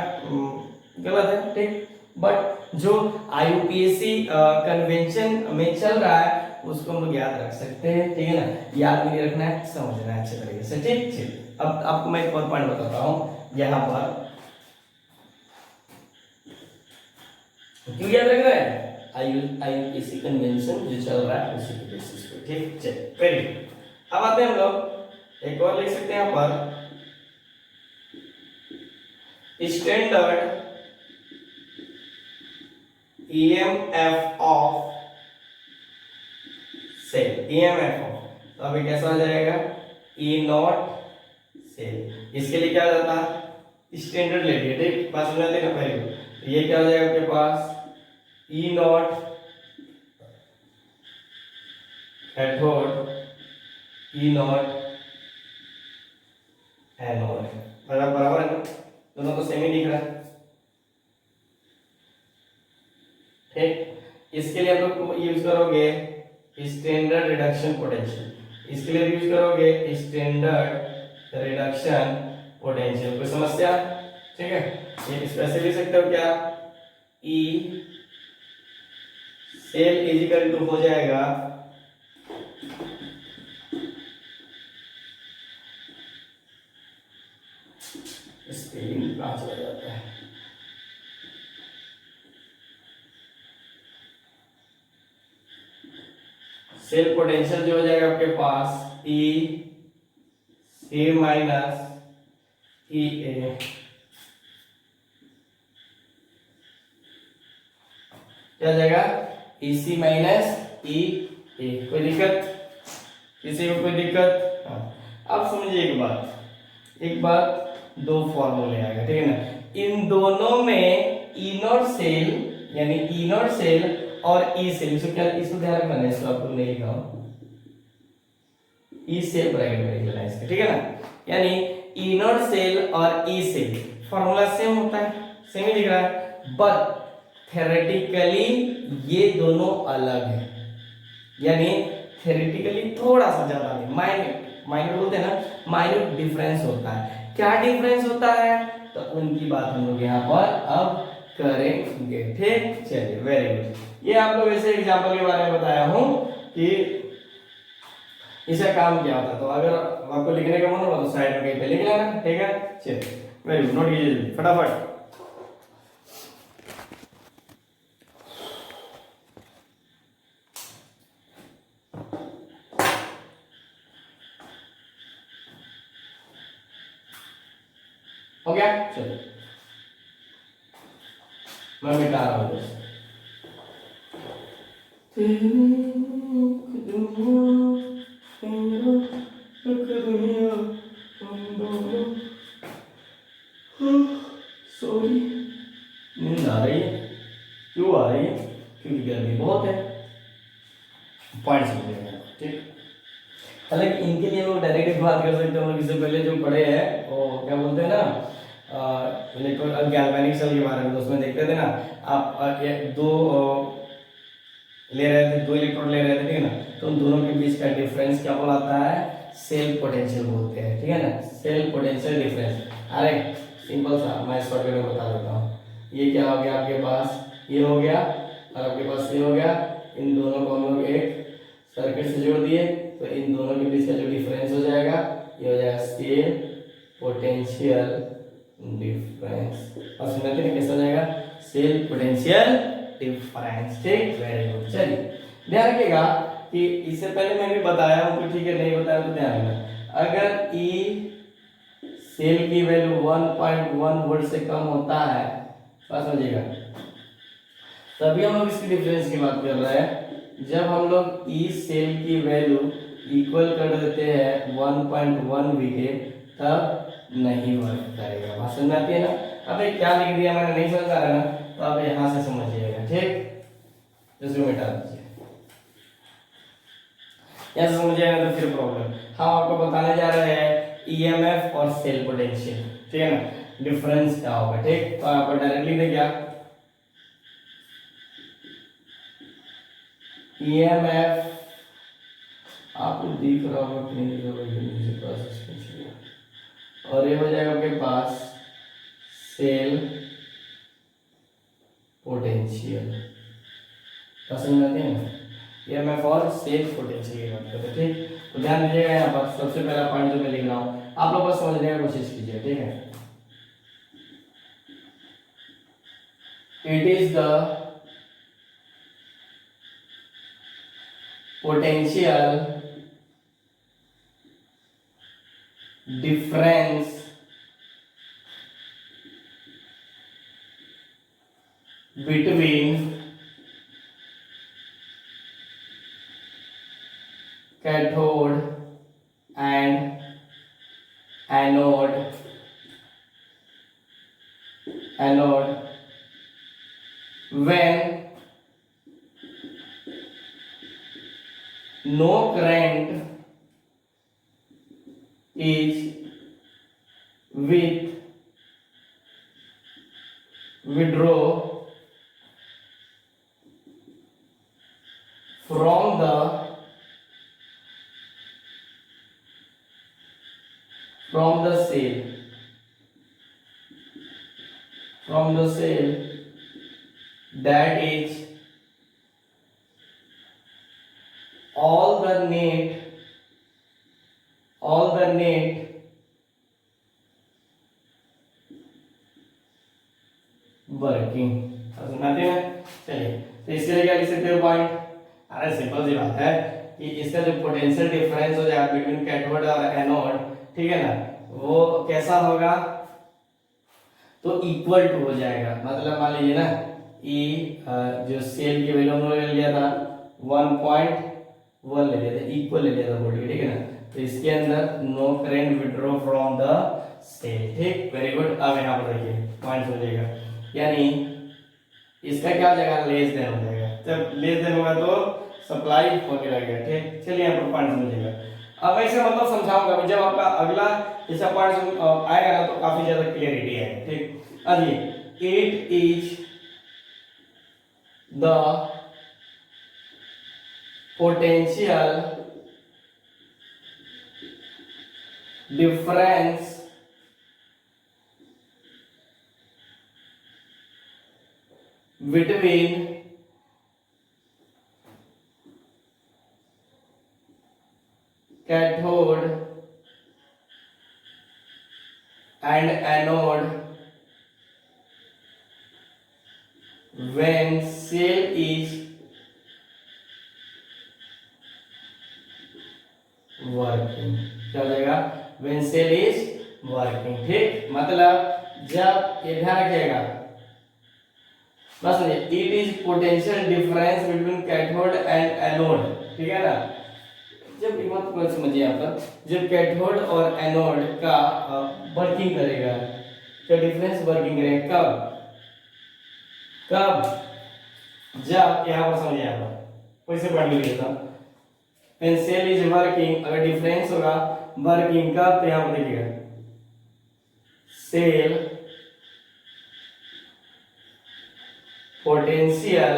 गलत है, ठीक, बट जो आईयूपीएससी कन्वेंशन में चल रहा है उसको हम लोग याद रख सकते हैं, ठीक है ना, याद नहीं रखना है, समझना है अच्छे तरीके से, ठीक, चलिए अब आपको मैं एक और पॉइंट बताता हूँ यहाँ पर, क्यों याद रख रहे हैं, आईयूपीएससी कन्वेंशन जो चल रहा है उसी के बेसिस पे, ठीक, चलिए वेरी गुड। अब आते हैं हम लोग, एक और लिख सकते हैं यहां पर, standard EMF of cell, EMF of, तो अभी कैसा हो जाएगा, ई नॉट सेल, इसके लिए क्या जाता है, स्टैंडर्ड ले लिए, ठीक, बात समझ लेना पहले, ये क्या हो जाएगा आपके पास, E nought cathode, E nought anode, बराबर है ना, दोनों को सेम ही दिख रहा है, ठीक, इसके लिए आप लोग यूज करोगे स्टैंडर्ड रिडक्शन पोटेंशियल, इसके लिए यूज करोगे स्टैंडर्ड रिडक्शन पोटेंशियल, कोई समस्या, ठीक है, ये स्पेशली लिख सकते हो क्या, ई सेल इजिकल टू हो जाएगा स्पेलिंग कहाँ चला जाता है, सेल पोटेंशियल जो हो जाएगा आपके पास ई सी माइनस ई ए, क्या हो जाएगा, ई सी माइनस ई ए, कोई दिक्कत, किसी को कोई दिक्कत, हाँ। अब समझिए एक बात, दो फॉर्मूले आएगा, ठीक है ना, इन दोनों में ई नॉट सेल, यानी ई नॉट सेल और ई सेल, इसको क्या, इसको ध्यान रखना है, इसको आपको नहीं लिखा हूं, ई सेल ब्रैकेट में लिखना है इसका, ठीक है ना, यानी ई नॉट सेल और ई सेल फॉर्मूला सेम होता है, सेम ही दिख रहा है, बट थ्योरेटिकली ये दोनों अलग है, यानी थ्योरेटिकली थोड़ा सा ज्यादा है, माइन्यूट, माइन्यूट बोलते हैं ना, माइन्यूट डिफरेंस होता है, क्या डिफरेंस होता है, तो उनकी बात हम लोग यहाँ पर अब करेंगे, ठीक, चलिए वेरी गुड। ये आप लोग ऐसे एग्जांपल के बारे में बताया हूं कि इसका काम क्या होता है, तो अगर आपको लिखने का मन हो तो साइड में कहीं पे लिख लेना, ठीक है, चलिए वेरी गुड, नोट कीजिए फटाफट। हो गया, चलो मैं मिटा रहा हूँ इसे। सॉरी, नींद आ रही है, क्यों आ रही है? क्योंकि गर्मी बहुत है। पॉइंट समझिएगा, ठीक। हालांकि इनके लिए लोग डायरेक्ट एक बात कर सकते हैं, हम लोग इससे पहले जो पढ़े हैं वो क्या बोलते हैं ना, इलेक्ट्रो गैल्वेनिक सेल के बारे में, तो उसमें देखते थे ना आप, दो ले रहे थे, दो इलेक्ट्रोड ले रहे थे, ठीक है ना, तो उन दोनों के बीच का डिफरेंस क्या बोलाता है? सेल पोटेंशियल बोलते हैं, ठीक है ना, सेल पोटेंशियल डिफरेंस। अरे सिंपल सा मैं शॉर्टकट में बता देता हूँ। ये क्या हो गया आपके पास, ये हो गया और आपके पास ये हो गया, इन दोनों को हम लोग एक सर्किट से जोड़ दिए, तो इन दोनों के बीच का जो डिफरेंस हो जाएगा ये हो जाएगा सेल पोटेंशियल डिफरेंस। और समझते हैं कैसा हो जाएगा? सेल पोटेंशियल डिफरेंस, ठीक, वेरी गुड। चलिए ध्यान रखिएगा कि इससे पहले मैं भी बताया हूँ, तो ठीक है, नहीं बताया तो ध्यान रखना। अगर ई सेल की वैल्यू 1.1 वोल्ट से कम होता है, बात समझिएगा, तभी हम लोग इसकी डिफरेंस की बात कर रहे हैं। जब हम लोग ई सेल की वैल्यू इक्वल कर देते हैं 1.1 वी के, तब नहीं वर्क करेगा। बात समझ में आती है ना? अब ये क्या लिख दिया मैंने, नहीं समझ आ रहा ना, तो आप यहां से समझिएगा, ठीक, इसको मिटा दीजिए। यहां से समझिएगा तो फिर प्रॉब्लम। हम आपको बताने जा रहे हैं ईएमएफ और सेल पोटेंशियल, ठीक है ना, डिफरेंस क्या होगा, ठीक। तो आपको डायरेक्टली लिख क्या, ईएमएफ आपको दिख रहा होगा कि नहीं दिख रहा होगा, मुझे प्रोसेस कीजिएगा, और ये हो जाएगा आपके पास सेल पोटेंशियल। समझ में आती है ना, ईएमएफ और सेल पोटेंशियल की बात करते हैं, ठीक। तो ध्यान दीजिएगा, यहाँ पर सबसे पहला पॉइंट जो मैं लिख रहा हूँ आप लोग बस समझने की कोशिश कीजिए, ठीक है। It is the potential difference between cathode and anode when no current is withdraw from the cell, that is all the net working. समझते हैं? चलिए, तो इसके लिए क्या लिख सकते हो पॉइंट? अरे सिंपल सी बात है कि इसका जो पोटेंशियल डिफरेंस हो जाएगा बिटवीन कैथोड और एनोड, ठीक है ना, वो कैसा होगा? तो इक्वल टू हो जाएगा। मतलब मान लीजिए ना, ई जो सेल की वैल्यू हमने ले लिया था 1.1 ले लिया था, इक्वल ले लिया था वोल्ट, ठीक है ना, तो इसके अंदर no current withdraw from the cell, ठीक, वेरी गुड। अब यहाँ पर देखिए पॉइंट समझिएगा, यानी इसका क्या हो जाएगा? लेस देन हो जाएगा। जब लेस देन होगा तो सप्लाई होने लगेगा, ठीक। चलिए यहाँ पर पॉइंट समझिएगा। अब मैं इसे मतलब समझाऊंगा, जब आपका अगला ऐसा पॉइंट आएगा ना तो काफी ज्यादा क्लियरिटी आएगी, ठीक। अभी it is the potential difference between cathode and anode when cell is working। क्या हो जाएगा? when cell is working, ठीक। मतलब जब ये ध्यान रखिएगा बस it is potential difference between cathode and anode, ठीक है ना। जब एक बात को समझिए यहाँ पर, जब कैथोड और एनोड का वर्किंग करेगा, क्या डिफरेंस वर्किंग करेगा, कब जब यहाँ पर समझिए, यहाँ पर कोई से पढ़ लीजिए था, व्हेन सेल इज वर्किंग, अगर डिफरेंस होगा वर्किंग का, तो यहाँ पर देखिएगा cell potential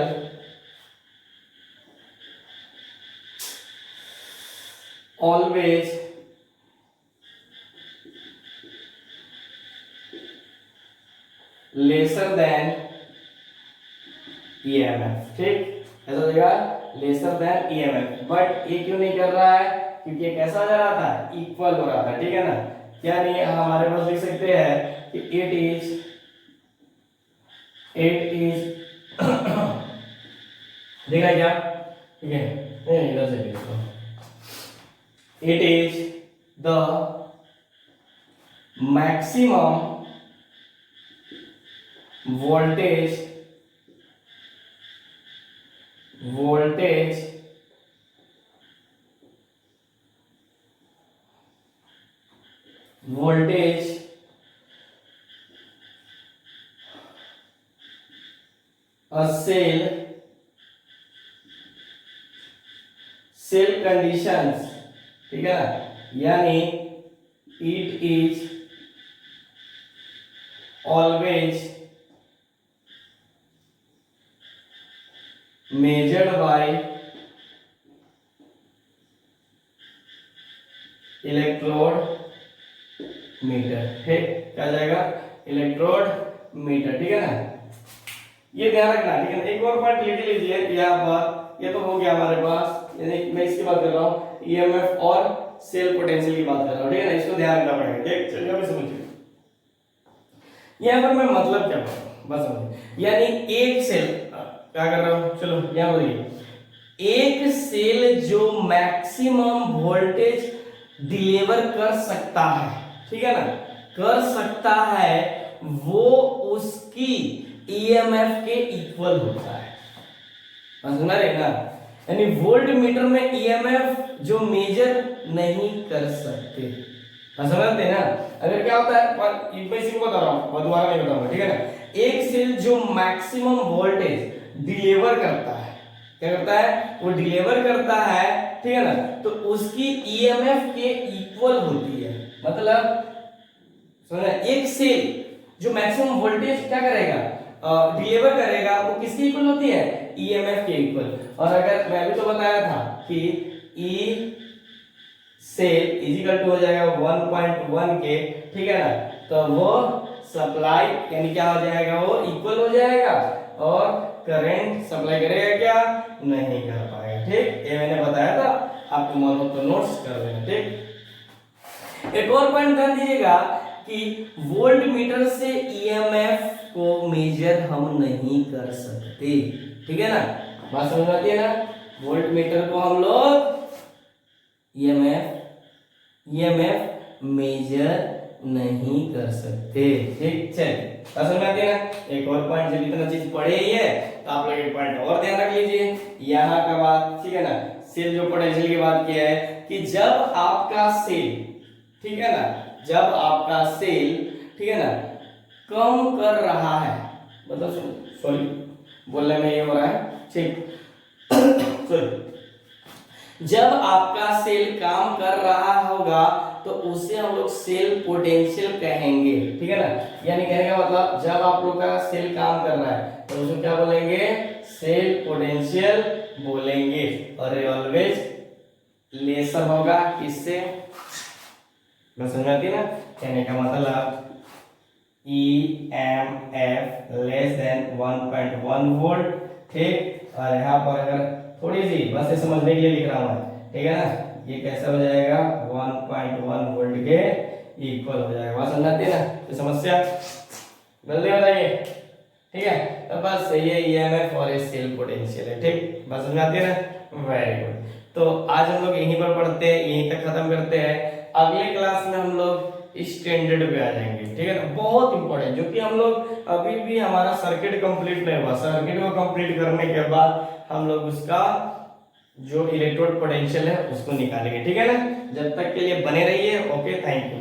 always lesser than EMF, ठीक, ऐसा हो जाएगा लेसर देन ईएमएफ। बट ये क्यों नहीं कर रहा है, क्योंकि ये कैसा हो जा रहा था, इक्वल हो रहा था, ठीक है ना। क्या नहीं हमारे पास लिख सकते हैं कि इट इज देख रहा है क्या, ठीक है, नहीं इधर से देखो, it is the maximum voltage a cell conditions, ठीक है ना, यानी it is always measured by electrode meter, ठीक, क्या जाएगा इलेक्ट्रोड मीटर, ठीक है ना। ये ध्यान रखना, ठीक है ना। एक और पॉइंट लिख लीजिए यहाँ पर, ये तो हो गया हमारे पास, यानी मैं इसकी बात कर रहा हूँ ईएमएफ और सेल पोटेंशियल की बात कर रहा हूँ, ठीक है ना, इसको ध्यान रखना पड़ेगा, ठीक। चलिए अभी समझिए यहाँ पर मैं मतलब क्या बोल बस समझिए, यानी एक सेल क्या कर रहा हूँ, चलो यहाँ बोलिए, एक सेल जो मैक्सिमम वोल्टेज डिलीवर कर सकता है, ठीक है ना, कर सकता है, वो उसकी ईएमएफ के इक्वल होता है, समझ रहे ना। यानी वोल्ट मीटर में ईएमएफ जो मेजर नहीं कर सकते, समझते ना। अगर क्या होता है, मैं इसी को बता रहा हूँ, दोबारा नहीं बताऊंगा, ठीक है ना। एक सेल जो मैक्सिमम वोल्टेज डिलीवर करता है, क्या करता है, वो डिलीवर करता है, ठीक है ना, तो उसकी ईएमएफ के इक्वल होती है। मतलब समझना, एक सेल जो मैक्सिमम वोल्टेज क्या करेगा, डिलीवर करेगा, वो किसकी इक्वल होती है, ईएमएफ के इक्वल। और अगर मैं अभी तो बताया था कि ई सेल इजिकल टू हो जाएगा 1.1 के, ठीक है ना, तो वो सप्लाई यानी क्या हो जाएगा, वो इक्वल हो जाएगा, और करंट सप्लाई करेगा क्या, नहीं कर पाएगा, ठीक। ये मैंने बताया था, आपको मन हो तो नोट्स कर लेना, ठीक। एक और पॉइंट ध्यान दीजिएगा कि वोल्ट मीटर से ईएमएफ को मेजर हम नहीं कर सकते, ठीक है ना, बात समझ में आती है ना। वोल्ट मीटर को हम लोग ईएमएफ मेजर नहीं कर सकते, ठीक। चलिए समझ में आती है ना। एक और पॉइंट, जब इतना चीज पढ़े ही है तो आप लोग एक पॉइंट और ध्यान रख लीजिए, यहाँ का बात, ठीक है ना, सेल जो पोटेंशियल की बात किया है कि जब आपका सेल, ठीक है ना, जब आपका सेल, ठीक है ना, कम कर रहा है, मतलब सॉरी बोलने में ये हो रहा है, ठीक सॉरी, जब आपका सेल काम कर रहा होगा तो उसे हम लोग सेल पोटेंशियल कहेंगे, ठीक है ना। यानी कहने का मतलब जब आप लोग का सेल काम कर रहा है तो उसे क्या बोलेंगे, सेल पोटेंशियल बोलेंगे, और ये ऑलवेज लेसर होगा किससे, मैं समझ आती है ना। कहने का मतलब EMF लेस देन 1.1 वोल्ट, ठीक। और यहाँ पर अगर थोड़ी सी बस ये समझने के लिए लिख रहा हूँ, ठीक है ना, ये कैसा हो जाएगा 1.1 वोल्ट के इक्वल हो जाएगा, बात समझ आती है ना। तो समस्या जल्दी बताइए, ठीक है। तो बस ये EMF और सेल पोटेंशियल है, ठीक, बात समझ आती है ना, वेरी गुड। तो आज हम लोग यहीं पर पढ़ते हैं, यहीं तक खत्म करते हैं। अगले क्लास में हम लोग स्टैंडर्ड पे आ जाएंगे, ठीक है ना। बहुत इंपॉर्टेंट, जो कि हम लोग अभी भी हमारा सर्किट कंप्लीट नहीं हुआ, सर्किट को कंप्लीट करने के बाद हम लोग उसका जो इलेक्ट्रोड पोटेंशियल है उसको निकालेंगे, ठीक है ना। जब तक के लिए बने रहिए। Okay, thank you.